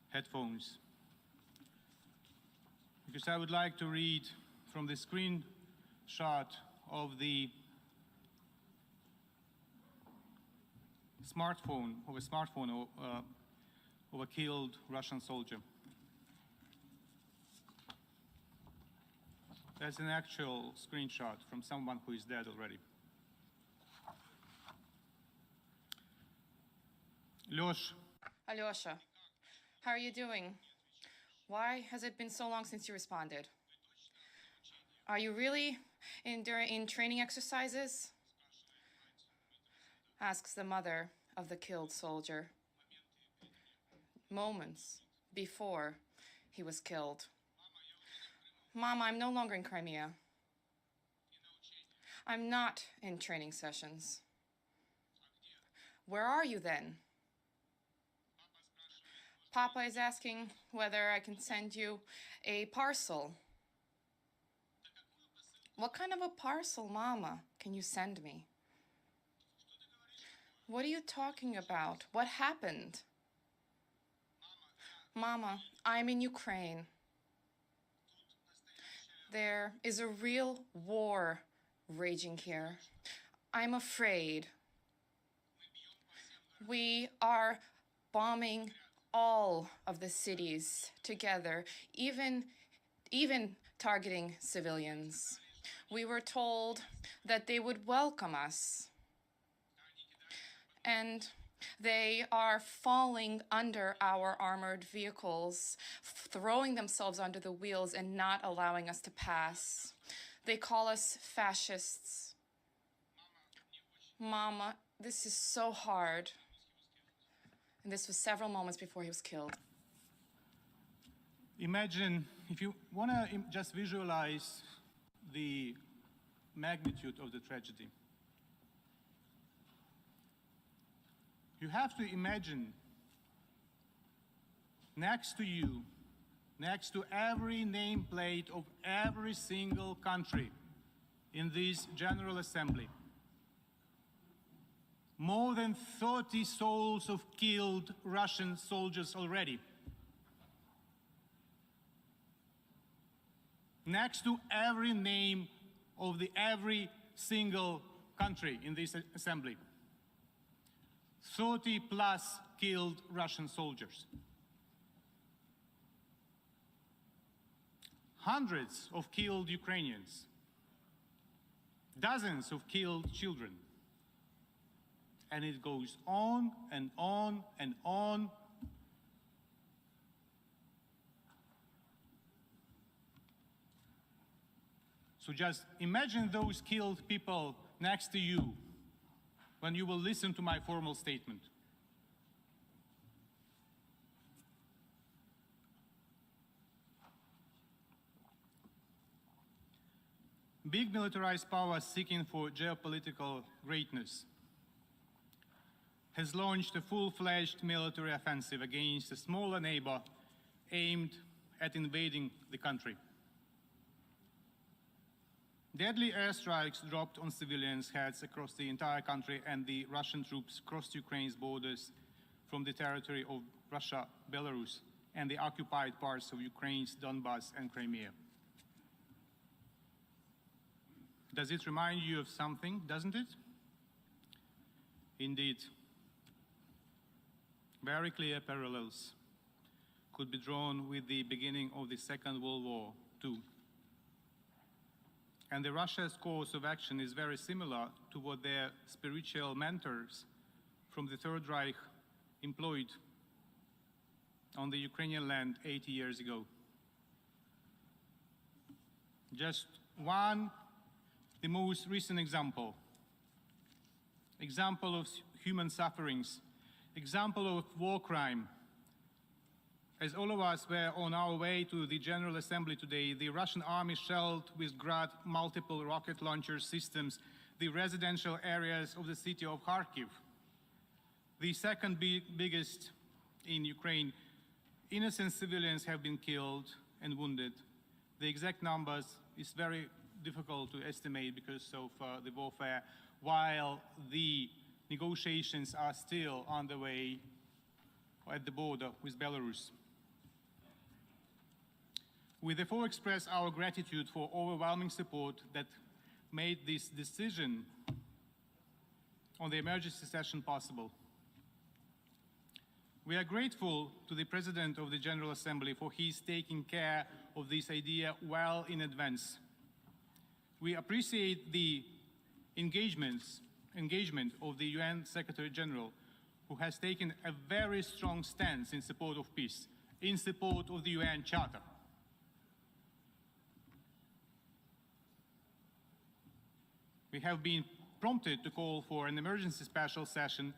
headphones, because I would like to read from the screenshot of the smartphone of a killed Russian soldier. That's an actual screenshot from someone who is dead already. Alyosha, how are you doing? Why has it been so long since you responded? Are you really in training exercises? Asks the mother of the killed soldier, moments before he was killed. Mama, I'm no longer in Crimea. I'm not in training sessions. Where are you then? Papa is asking whether I can send you a parcel. What kind of a parcel, Mama, can you send me? What are you talking about? What happened? Mama, I'm in Ukraine. There is a real war raging here. I'm afraid. We are bombing all of the cities together, even targeting civilians. We were told that they would welcome us, and they are falling under our armored vehicles, throwing themselves under the wheels and not allowing us to pass. They call us fascists. Mama, this is so hard. And this was several moments before he was killed. Imagine, if you want to just visualize the magnitude of the tragedy, you have to imagine next to you, next to every nameplate of every single country in this General Assembly, more than 30 souls of killed Russian soldiers already. Next to every name of every single country in this assembly. 30 plus killed Russian soldiers. Hundreds of killed Ukrainians. Dozens of killed children. And it goes on and on and on. So just imagine those killed people next to you when you will listen to my formal statement. Big militarized powers seeking for geopolitical greatness has launched a full-fledged military offensive against a smaller neighbor aimed at invading the country. Deadly airstrikes dropped on civilians' heads across the entire country, and the Russian troops crossed Ukraine's borders from the territory of Russia, Belarus, and the occupied parts of Ukraine's Donbas and Crimea. Does it remind you of something, doesn't it? Indeed. Very clear parallels could be drawn with the beginning of the Second World War, too. And the Russia's course of action is very similar to what their spiritual mentors from the Third Reich employed on the Ukrainian land 80 years ago. Just one, the most recent example of human sufferings, example of war crime. As all of us were on our way to the General Assembly today, the Russian army shelled with Grad multiple rocket launcher systems the residential areas of the city of Kharkiv, the second biggest in Ukraine. Innocent civilians have been killed and wounded. The exact numbers is very difficult to estimate because of the warfare, while the negotiations are still underway at the border with Belarus. We therefore express our gratitude for overwhelming support that made this decision on the emergency session possible. We are grateful to the President of the General Assembly for his taking care of this idea well in advance. We appreciate the engagement of the UN Secretary General, who has taken a very strong stance in support of peace, in support of the UN Charter. We have been prompted to call for an emergency special session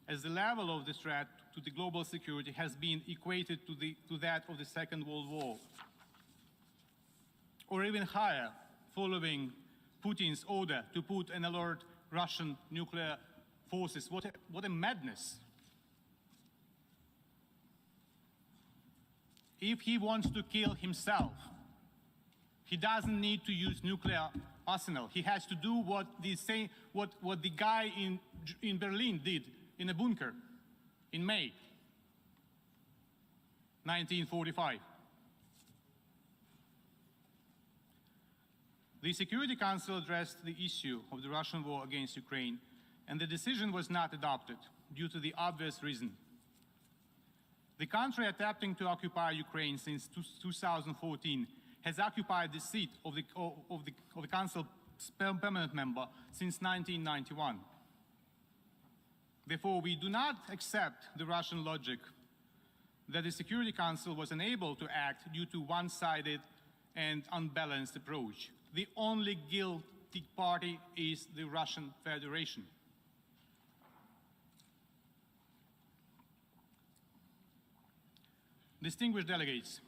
as the level of the threat to the global security has been equated to that of the Second World War, or even higher, following Putin's order to put and alert Russian nuclear forces. What a madness. If he wants to kill himself, he doesn't need to use nuclear arsenal. He has to do what the guy in Berlin did in a bunker in May 1945. The Security Council addressed the issue of the Russian war against Ukraine, and the decision was not adopted due to the obvious reason. The country attempting to occupy Ukraine since 2014 has occupied the seat of the Council permanent member since 1991. Therefore, we do not accept the Russian logic that the Security Council was unable to act due to one-sided and unbalanced approach. The only guilty party is the Russian Federation. Distinguished delegates,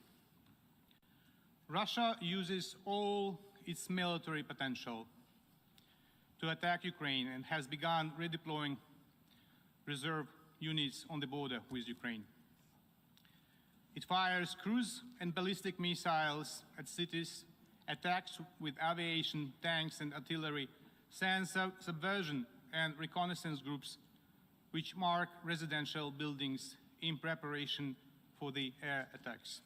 Russia uses all its military potential to attack Ukraine and has begun redeploying reserve units on the border with Ukraine. It fires cruise and ballistic missiles at cities, attacks with aviation, tanks and artillery, sends subversion and reconnaissance groups which mark residential buildings in preparation for the air attacks.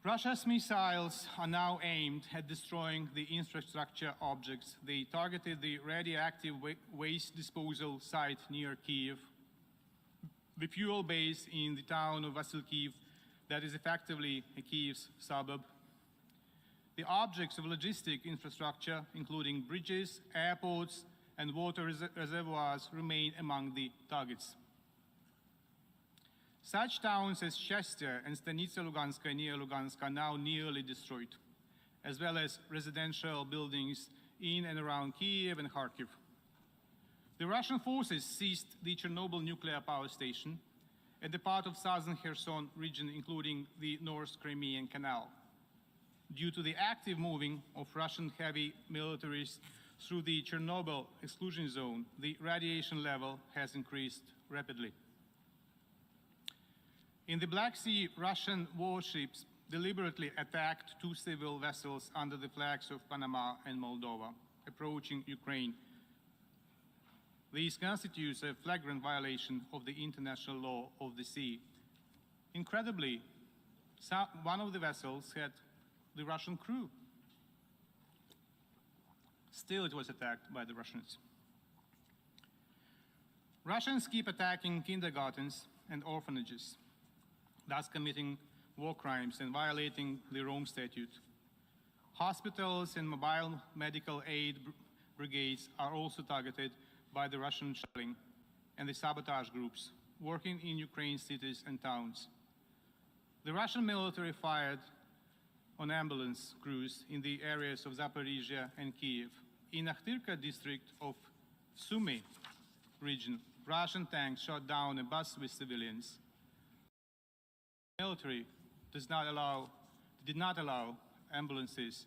Russia's missiles are now aimed at destroying the infrastructure objects. They targeted the radioactive waste disposal site near Kiev, the fuel base in the town of Vasilkiv that is effectively a Kiev's suburb. The objects of logistic infrastructure, including bridges, airports, and water reservoirs, remain among the targets. Such towns as Shestya and Stanitsa Luganska near Lugansk are now nearly destroyed. as well as residential buildings in and around Kiev and Kharkiv. The Russian forces seized the Chernobyl nuclear power station and the part of southern Kherson region, including the North Crimean Canal. Due to the active moving of Russian heavy militaries through the Chernobyl exclusion zone, the radiation level has increased rapidly. In the Black Sea, Russian warships deliberately attacked two civil vessels under the flags of Panama and Moldova, approaching Ukraine. This constitutes a flagrant violation of the international law of the sea. Incredibly, one of the vessels had the Russian crew. Still, it was attacked by the Russians. Russians keep attacking kindergartens and orphanages, thus committing war crimes and violating the Rome Statute. Hospitals and mobile medical aid brigades are also targeted by the Russian shelling and the sabotage groups working in Ukraine's cities and towns. The Russian military fired on ambulance crews in the areas of Zaporizhia and Kiev. In Akhtirka district of Sumy region, Russian tanks shot down a bus with civilians. The military did not allow ambulances.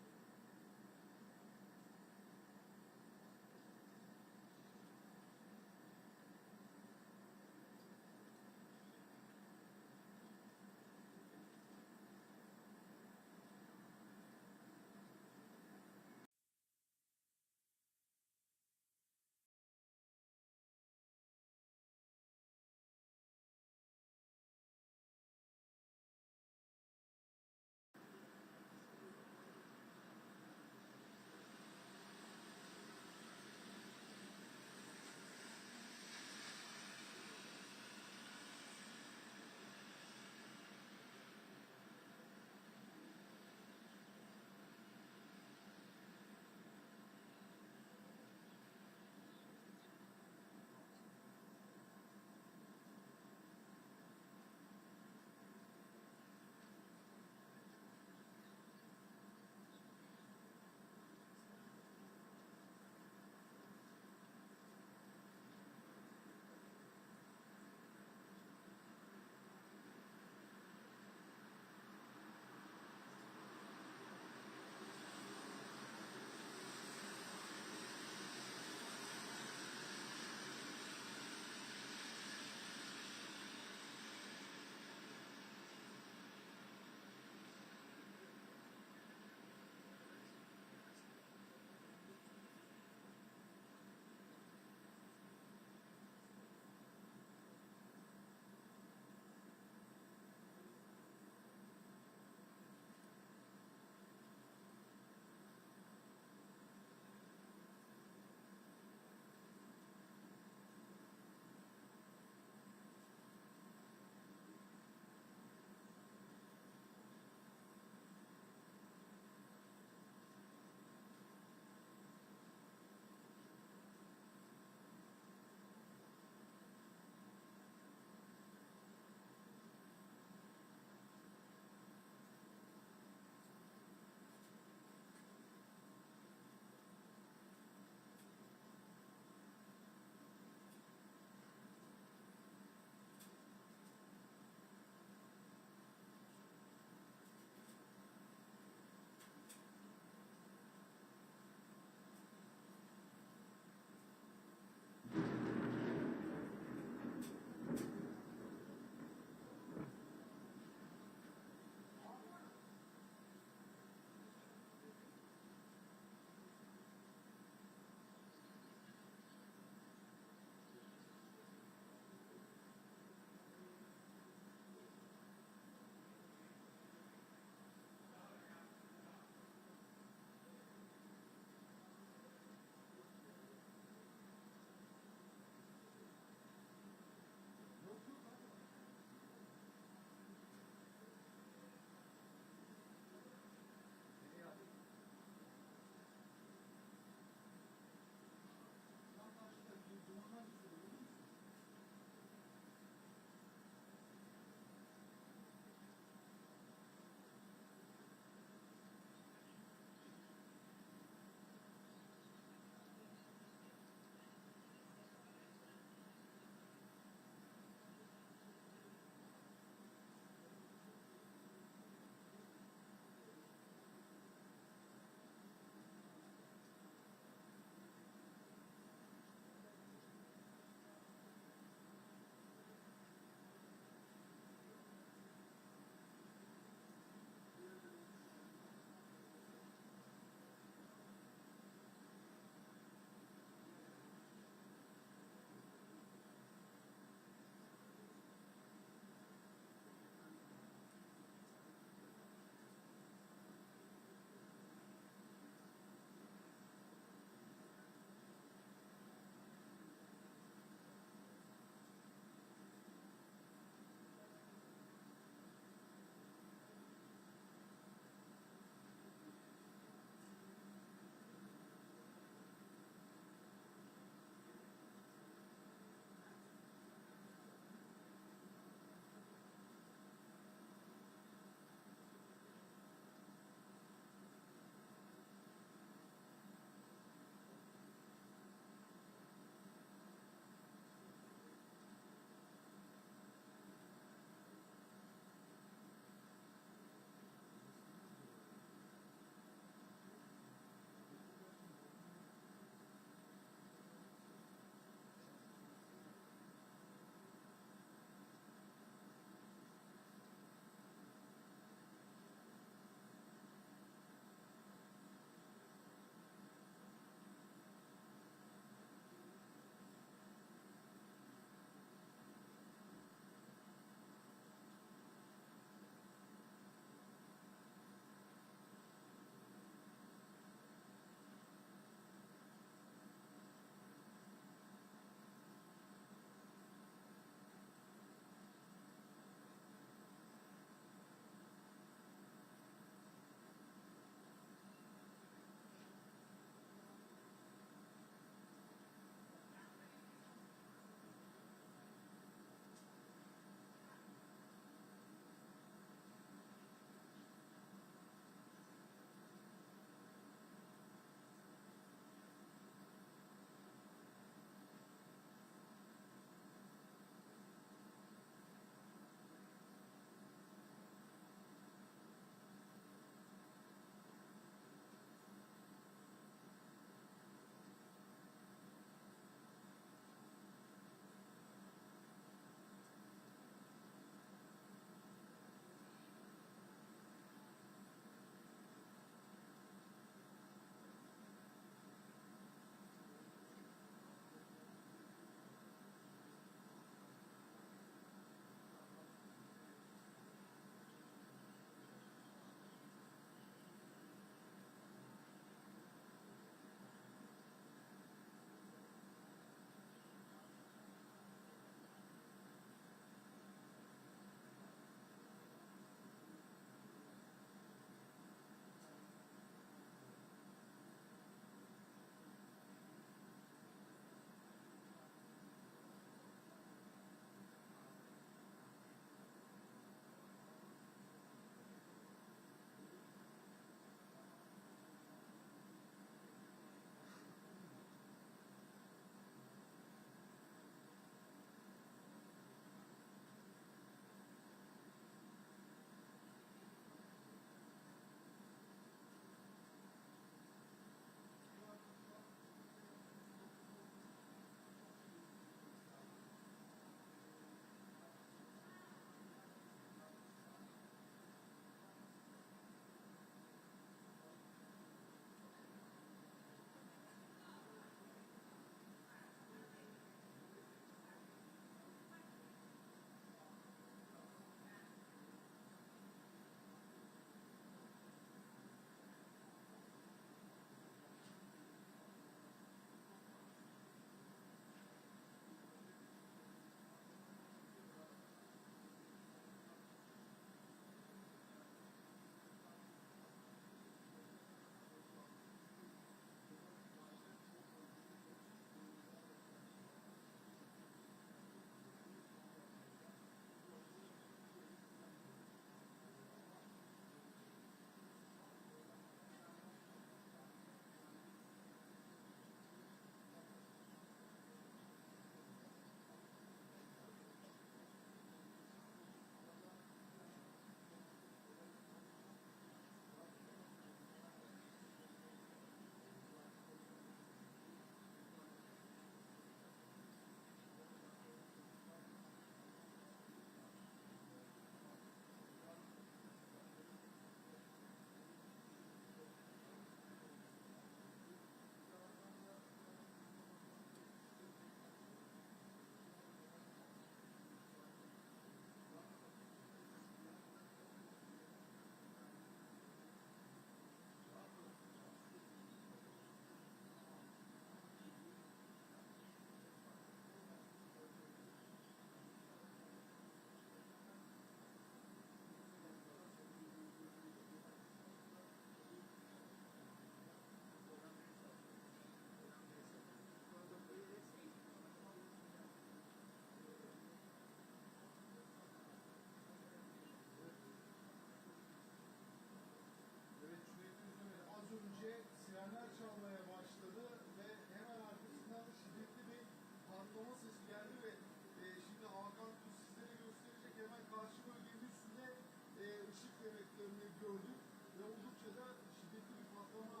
ve oldukça da şiddetli bir patlama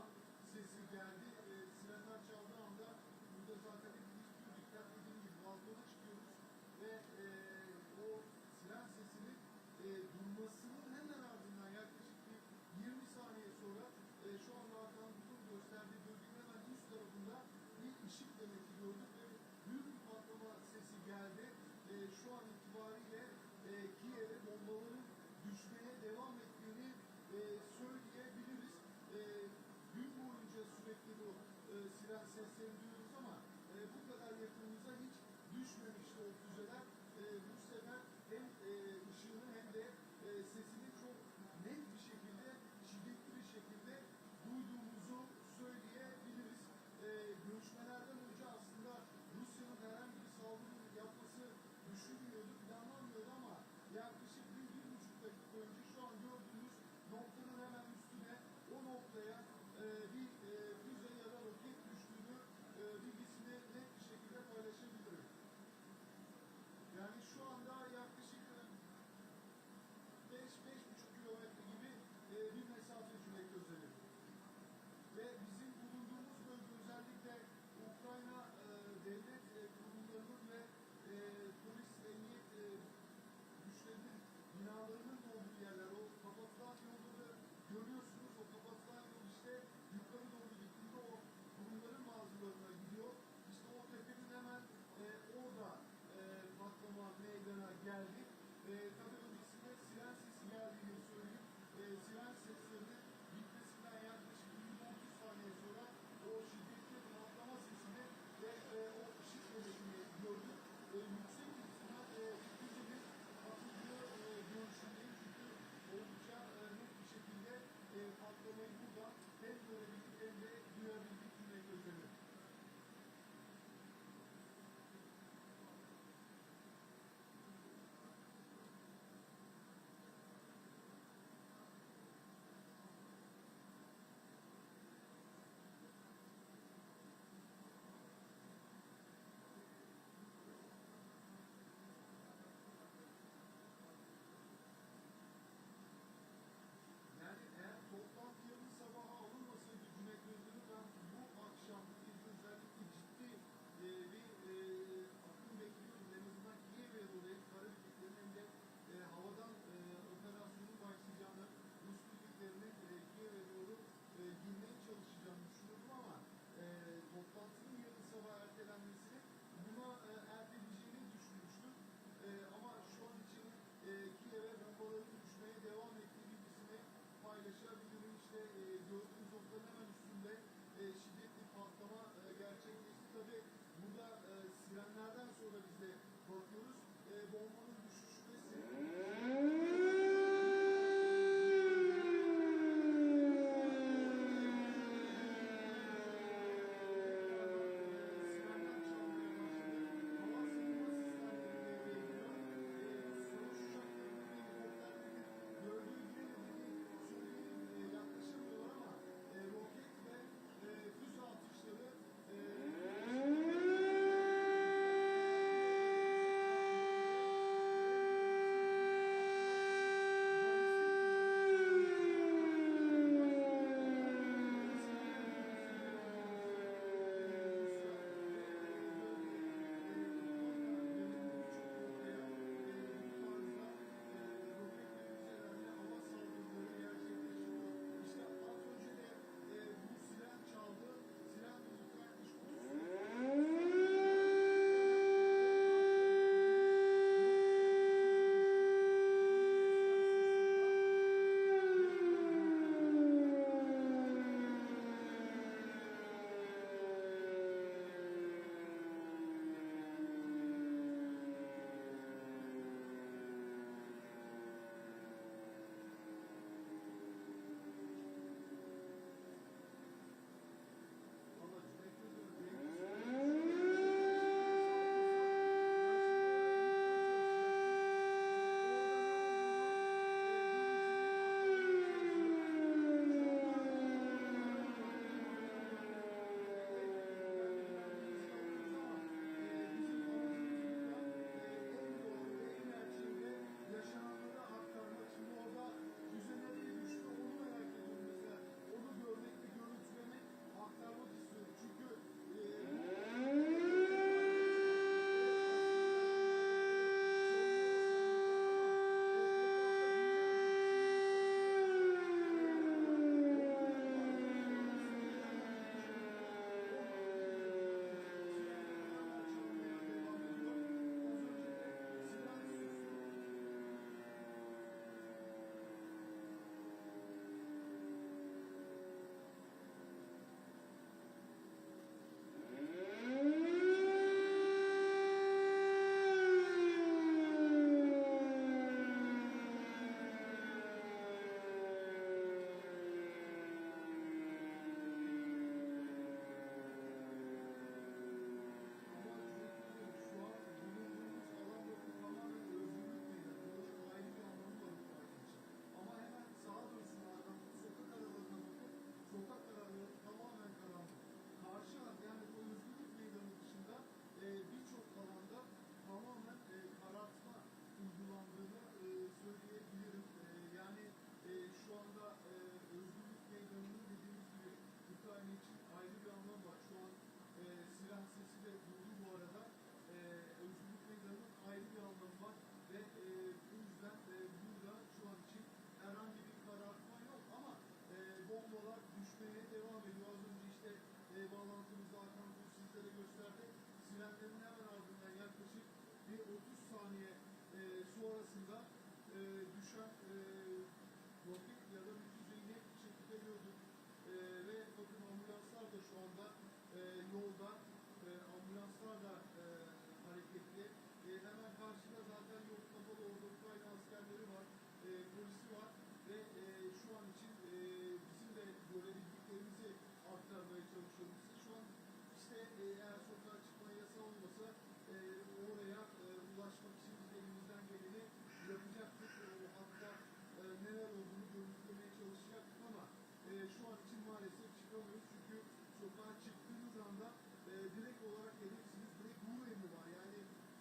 sesi geldi. Sirenler çaldığı anda burada zaten hepimiz dikkat dediğim gibi balkona çıkıyoruz ve o siren sesinin durmasının hemen ardından yaklaşık bir 20 saniye sonra şu anda Hakan Bulut'un gösterdiği bölgenin hemen üst tarafında bir ışık demeti gördük ve büyük bir patlama sesi geldi. Şu an itibariyle Kiev'e bombaların düşmeye devam ettiğini söyleyebiliriz. Gün boyunca sürekli bu siren seslerini duyuyoruz ama bu kadar yakınımıza hiç düşmemişti o füzeler. Bu sefer hem ışığını hem de sesini çok net bir şekilde, şiddetli bir şekilde duyduğumuzu söyleyebiliriz. Görüşmelerden önce aslında Rusya'nın herhangi bir saldırı yapması düşünmüyordu, planlanmıyordu ama yaklaşık 1-1,5 dakika önce şu an gördüğümüz noktanın hemen üstüne o noktaya bir füze ya da roket düştüğünü bilgisini net bir şekilde paylaşabilirim. gösterdi. Sirenlerin hemen ardından yaklaşık bir 30 saniye sonrasında düşen roket ya da bir düzeyi net bir şekilde gördük. Ve bakın ambulanslar da şu anda yolda. Ambulanslar da hareketli. Hemen karşıda zaten yol kapalı, orada Ukrayna askerleri var, polisi var ve şu an için bizim de görebildiklerimizi aktarmaya çalışıyoruz. Şu an işte eğer sokağa çıkma yasağı olmasa oraya ulaşmak için biz elimizden geleni yapacaktık. Hatta neler olduğunu görüntülemeye çalışacaktık ama şu an için maalesef çıkamıyoruz çünkü sokağa çıktığınız anda direkt olarak hedefsiniz, direkt vur emri var. Yani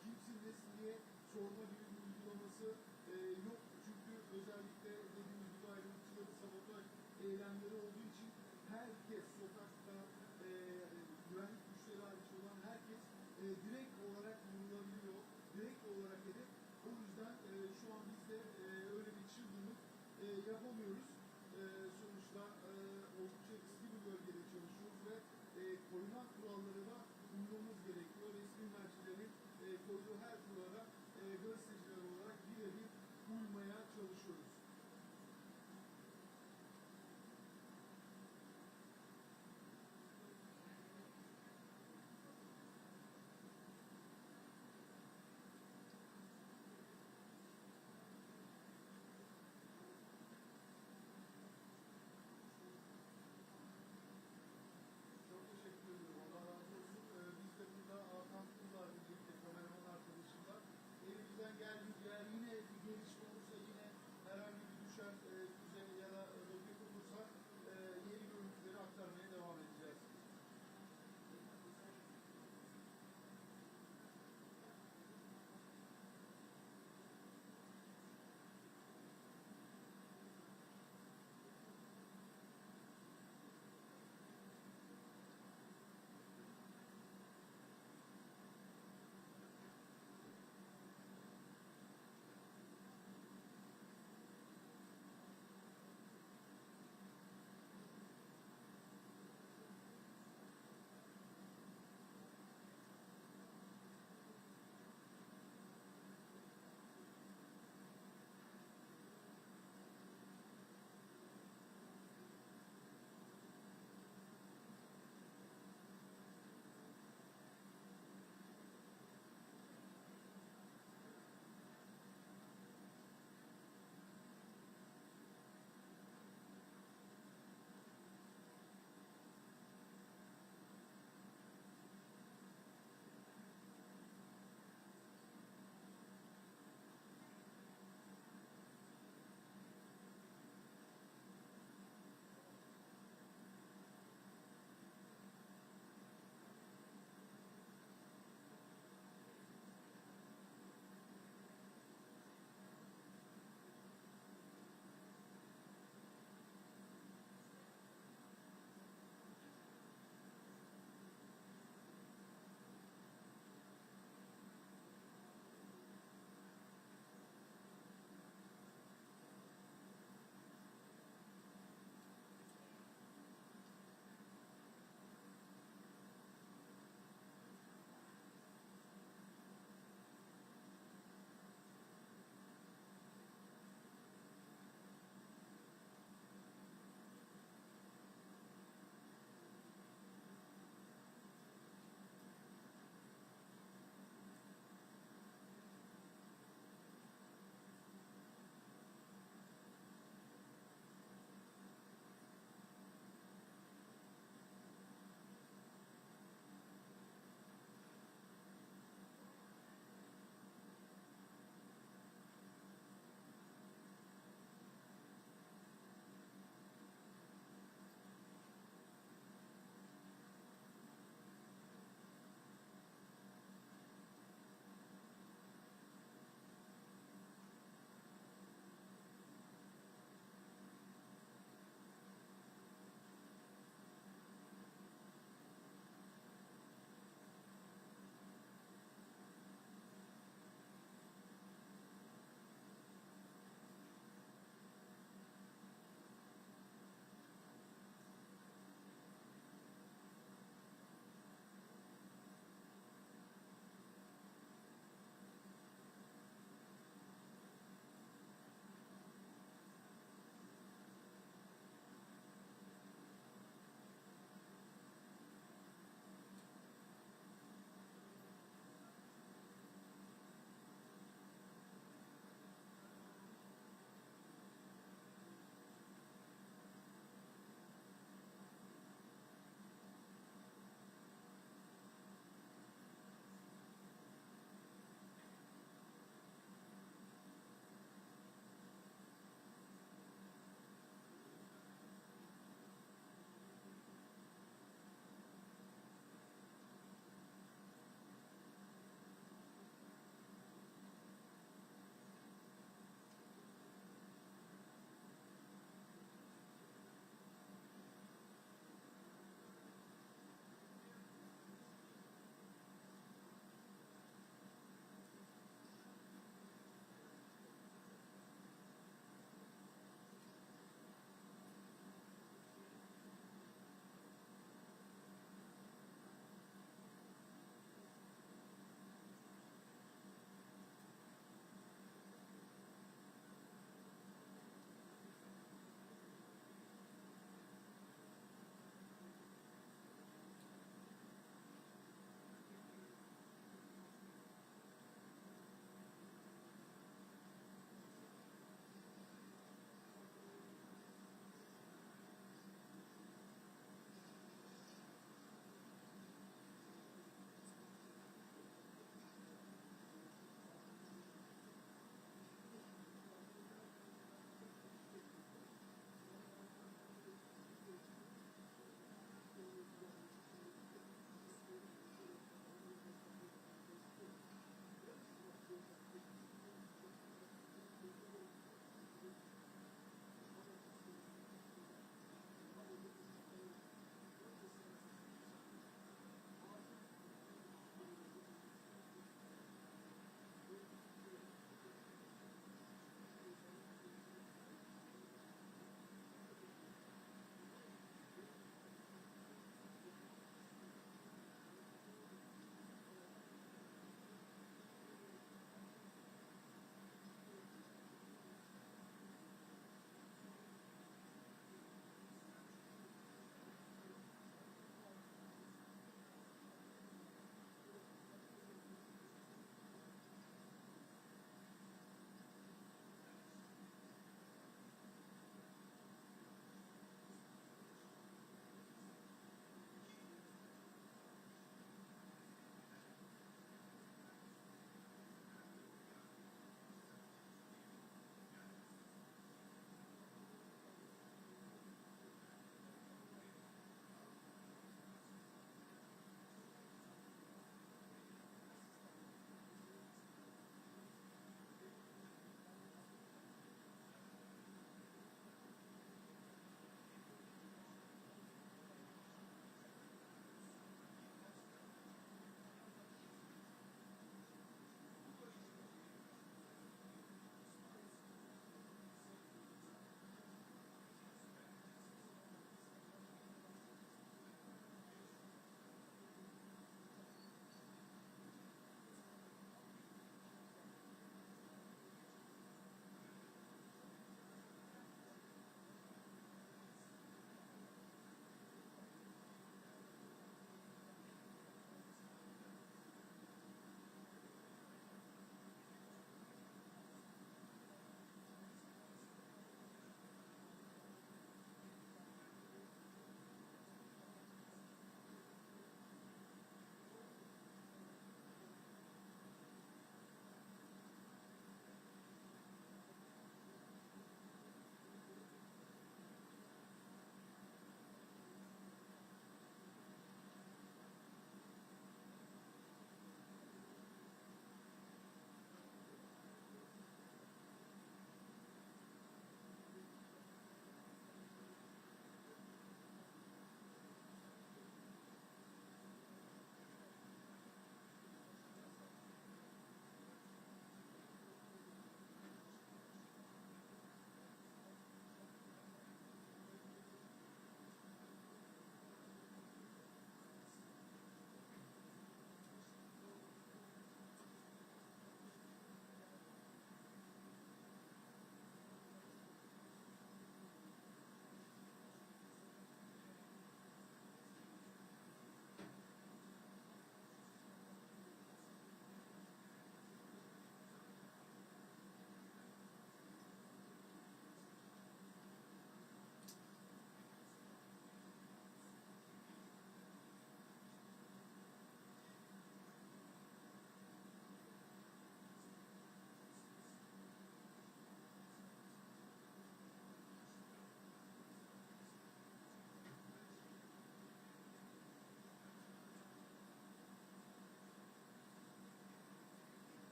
kimsin nesin diye sorma gibi bir uygulaması yok. Çünkü özellikle dediğimiz gibi ayrıntıları sabotaj eylemleri olduğu için herkes sokakta güvenlik güçleri hariç olan herkes direkt olarak vurulabiliyor. Direkt olarak hedef. O yüzden şu an biz de öyle bir çılgınlık yapamıyoruz. Sonuçta oldukça riskli bir bölgede çalışıyoruz ve koruma kurallarına uymamız gerekiyor. Resmi mercilerin koyduğu her kurala gazeteciler olarak birebir uymaya çalışıyoruz. Çok teşekkür ediyorum. Allah razı olsun. Biz de burada Hakan Kuzu'la birlikte kameraman arkadaşımla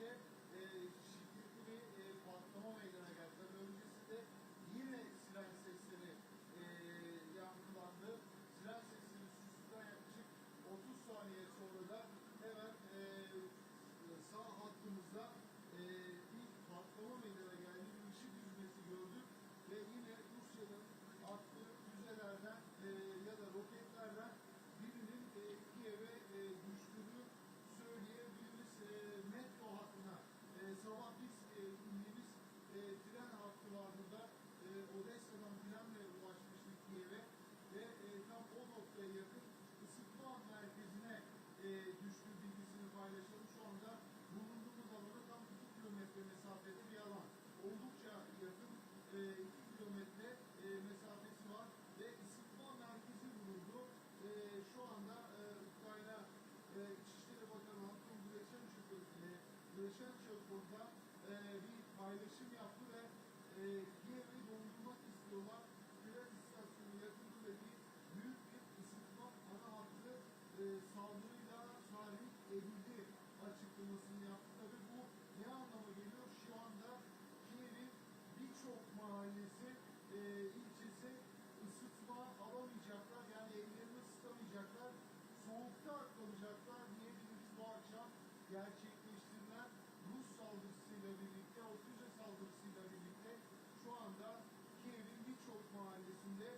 önce şiddetli bir patlama meydana geldi. Tabii öncesinde yine siren sesleri yankılandı. Siren sesleri sustuktan yaklaşık 30 saniye sonra da hemen sağ hattımızda bir patlama meydana geldi. Bir ışık yüzmesi gördük ve yine Rusya'nın attığı füzelerden ya da roketlerden birinin Kiev'e düştüğünü söyleyebiliriz. Metro hattına sabah biz indiğimiz tren hattı var burada. Odessa'dan trenle ulaşmıştık Kiev'e ve tam o noktaya yakın ısıtma merkezine düştüğü bilgisini paylaşalım. Şu anda bulunduğumuz alana tam 2 kilometre mesafede bir alan. Oldukça yakın 2 kilometre mesafesi var ve ısıtma merkezi bulundu. Şu anda Ukrayna İçişleri Bakanı Anton Greşençuk'la bir paylaşım yaptı ve Kiev'i dondurmak istiyorlar. Tren istasyonu yakınındaki büyük bir ısıtma ana hattı saldırıyla tahrik edildi açıklamasını yaptı. Tabii bu ne anlama geliyor? Şu anda Kiev'in birçok mahallesi, ilçesi ısıtma alamayacaklar. Yani evlerini ısıtamayacaklar. Soğukta kalacaklar diyebiliriz. Bu akşam gerçekleştirilen Rus saldırısıyla birlikte, o füze saldırısıyla birlikte şu anda Kiev'in birçok mahallesinde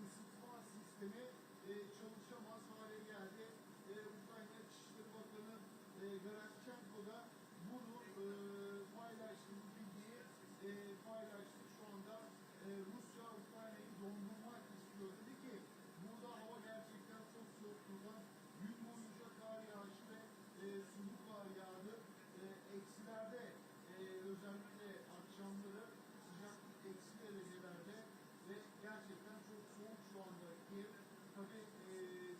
ısıtma sistemi çalışamaz hale geldi. Ukrayna İçişleri Bakanı Gerashchenko da bunu paylaştı, bu bilgiyi paylaştı. Şu anda Rusya Ukrayna'yı dondurmak istiyor. Dedi ki burada hava gerçekten çok soğuk. Buradan gün boyunca kar yağışı ve sulu kar yağdı. Eksilerde özellikle akşamları sıcaklık eksi derecelerde ve gerçekten çok soğuk şu anda Kiev. Tabii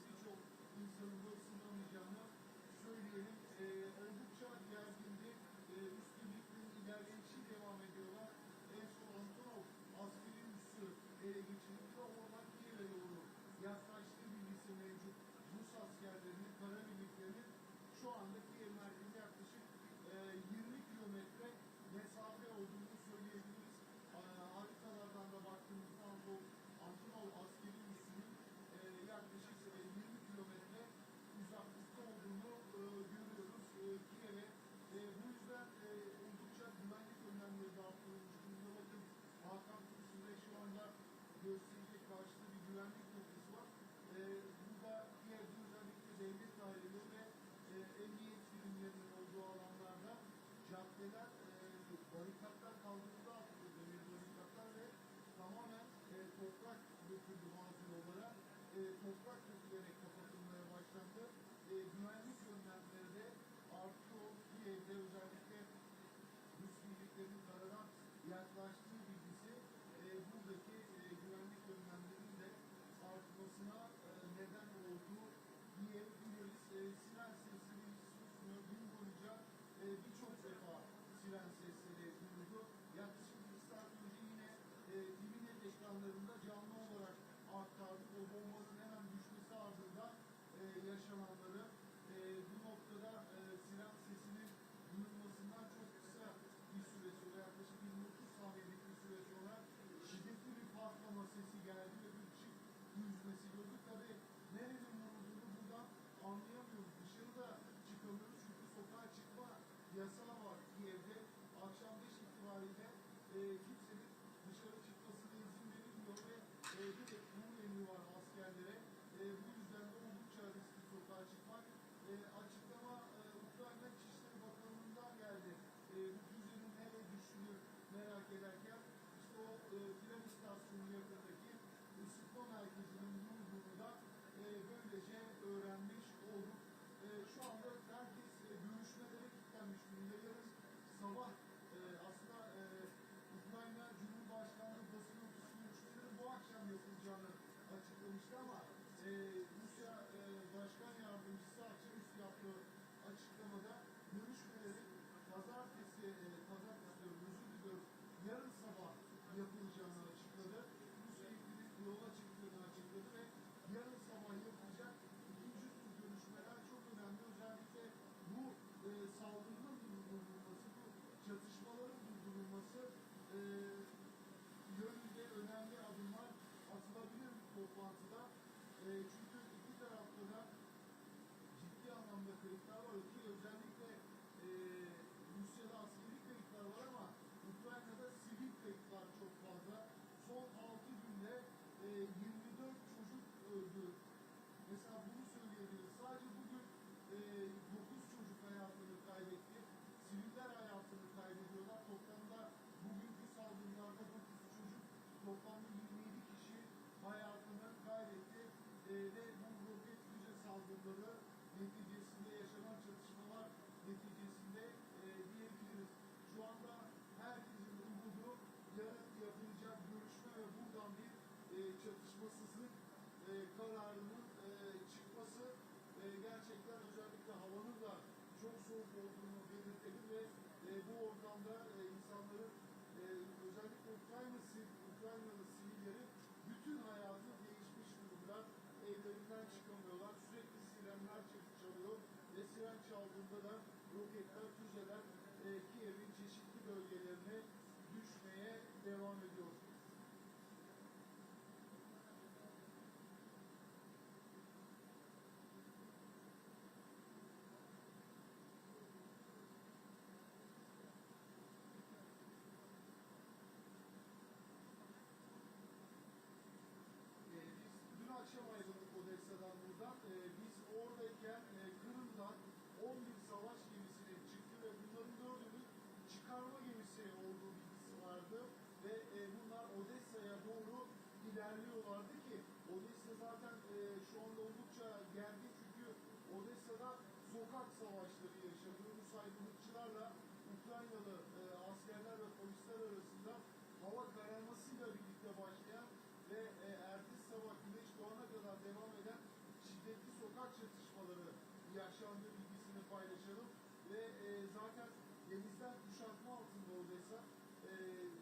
birçok insanın da ısınamayacağını söyleyelim. Oldukça gergindi. Rus birliklerin ilerleyişi devam ediyorlar. En son Antonov askeri üssü ele geçirildi. Oradan Kiev'e doğru yaklaştığı bilgisi mevcut. Rus askerlerinin, kara birliklerinin şu anda Kiev merkezine yaklaşık 20 kilometre mesafe olduğunu söyleyebiliriz. Haritalardan da baktığımızda Antonov askeri üssünün yaklaşık 20 kilometre uzaklıkta olduğunu görüyoruz Kiev'e. Bu yüzden oldukça güvenlik önlemleri de arttırılmış. Burada bakın Hakan Üssü'nde şu anda gösterecek karşıda bir güvenlik noktası var. Burada Kiev'de özellikle devlet daireleri ve emniyet birimlerinin olduğu alanlarda caddeler, barikatlar kaldırıldı artık, demir barikatlar ve tamamen toprak döküldü bazı yollara. Toprak dökülerek kapatılmaya başlandı. Güvenlik önlemleri de artıyor. Kiev'de özellikle Rus birliklerinin karadan yaklaştığı bilgisi buradaki güvenlik önlemlerinin de artmasına neden olduğu diyebiliriz. Siren sesleri susmuyor. Gün boyunca birçok defa siren sesleri duyuldu. Yaklaşık 1 saat önce yine TVNet ekranlarında canlı olarak aktardık. O bombasının hemen düşmesi ardından yaşananları bu noktada siren sesinin duyulmasından çok kısa bir süre sonra, yaklaşık 29 saniyelik bir süre sonra şiddetli bir patlama sesi geldi ve bir ışık yüzmesi gördük. Tabii nerenin vurulduğunu buradan anlayamıyoruz. Dışarıda çıkamıyoruz çünkü sokağa çıkma yasağı var Kiev'de. Akşam 5 itibariyle kimsenin dışarı çıkmasına izin verilmiyor ve bir de bunun emri var askerlere. Bu yüzden de oldukça riskli sokağa çıkmak. Açıklama Ukrayna İçişleri Bakanlığı'ndan geldi. Bu füzenin nereye düştüğünü merak ederken işte o tren istasyonu yakındaki ısıtma merkezinin bulunduğunu da böylece öğrenmiş olduk. Şu anda herkes görüşmelere kilitlenmiş durumda. Yarın sabah aslında Ukrayna Cumhurbaşkanlığı basın ofisi görüşmeleri bu akşam yapılacağını açıklamıştı ama Rusya Başkan Yardımcısı akşamüstü yaptığı açıklamada görüşmelerin yarın sabah yapılacağını açıkladı. Rusya ilgili yola çıktığını açıkladı ve yarın sabah yapılacak ikinci tur görüşmeler çok önemli. Özellikle bu saldırının durdurulması kayıplar var ki özellikle Rusya'da askeri kayıplar var ama Ukrayna'da sivil kayıplar çok fazla. Son 6 günde 24 çocuk öldü. Mesela bunu söyleyebiliriz. Sadece bugün 9 çocuk hayatını kaybetti. Siviller hayatını kaybediyorlar. Toplamda bugünkü saldırılarda 9 çocuk, toplamda 27 kişi hayatını kaybetti. Ve bu roket füze saldırıları neticesinde yaşanan çatışmalar neticesinde diyebiliriz. Şu anda herkesin umudu yarın yapılacak görüşme ve buradan bir çatışmasızlık kararının çıkması. Gerçekten özellikle havanın da çok soğuk olduğunu belirtelim ve bu ortamda insanların özellikle Ukraynalı sivillerin bütün hayatı değişmiş durumda. Evlerinden çıkamıyorlar. Sürekli sirenler çalıyor ve siren çaldığında da roketler, füzeler Kiev'in çeşitli bölgelerine düşmeye devam ediyor. Dün akşam ayrıldık Odessa'dan buradan. Biz oradayken Kırım'dan 11 savaş gemisinin çıktı ve bunların 4'ünün çıkarma gemisi olduğu bilgisi vardı. Ve bunlar Odessa'ya doğru ilerliyorlardı ki Odessa zaten şu anda oldukça gergin çünkü Odessa'da sokak savaşları yaşanıyor. Rus aydınlıkçılarla Ukraynalı askerler ve polisler arasında hava kararmasıyla birlikte başlayan ve ertesi sabah güneş doğana kadar devam eden şiddetli sokak çatışmaları yaşandığı bilgisini paylaşalım. Ve zaten denizden kuşatma altında Odessa.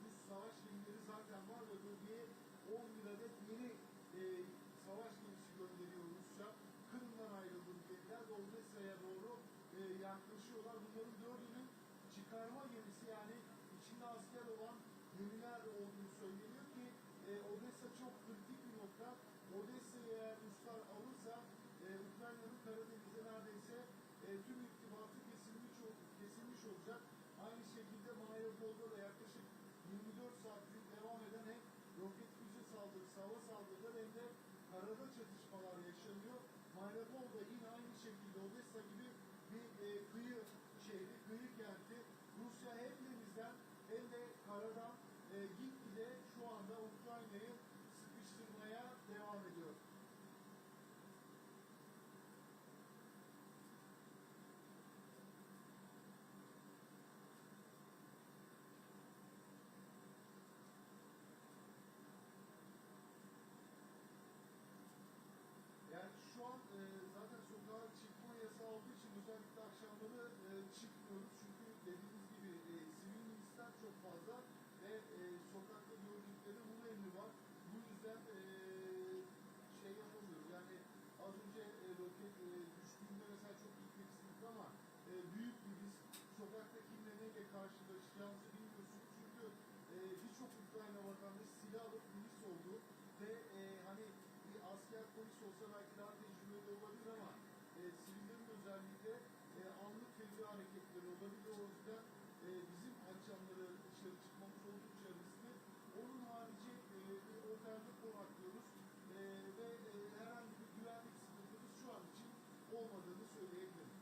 Rus savaş gemileri zaten var ve bölgeye 11 adet yeni savaş gemisi gönderiyor Rusya. Kırım'dan ayrıldığı gemiler ve Odessa'ya doğru yaklaşıyorlar. Bunların 4'ünün çıkarma gemisi yani içinde asker olan gemiler olduğunu söyleniyor ki Odessa çok kritik bir nokta. Odessa'yı eğer Ruslar alırsa Ukrayna'nın Karadeniz'e neredeyse tüm irtibatı kesilmiş olacak. Aynı şekilde Mariupol'da da yaklaşık 24 saatlik devam eden hem roket füze saldırısı, hava saldırıları hem de karada çatışmalar yaşanıyor. Mariupol'da yine aynı şekilde Odessa gibi bir kıyı şehri, kıyı kenti. Rusya hem denizden hem de karadan gitgide şu anda Ukrayna'yı sıkıştırmaya devam ediyor. Yani şu an zaten sokağa çıkma yasağı olduğu için özellikle akşamları çıkmıyoruz. Çünkü dediğimiz gibi sivil milisler çok fazla ve sokakta gördükleri bunun emri var. Bu yüzden şey yapamıyoruz. Yani az önce roket düştüğünde mesela çok gitmek istedik ama büyük bir risk. Sokakta kimle neyle karşılaşacağınızı bilmiyorsunuz. Çünkü birçok Ukrayna vatandaşı silah alıp milis oldu ve hani bir asker polis olsa belki daha tecrübeli olabilir ama sivillerin özellikle anlık fevri hareketleri olabilir. O yüzden bizim akşamları dışarı çıkmamız oldukça riskli. Onun harici bir otelde konaklıyoruz ve herhangi bir güvenlik sıkıntımız şu an için olmadığını söyleyebilirim.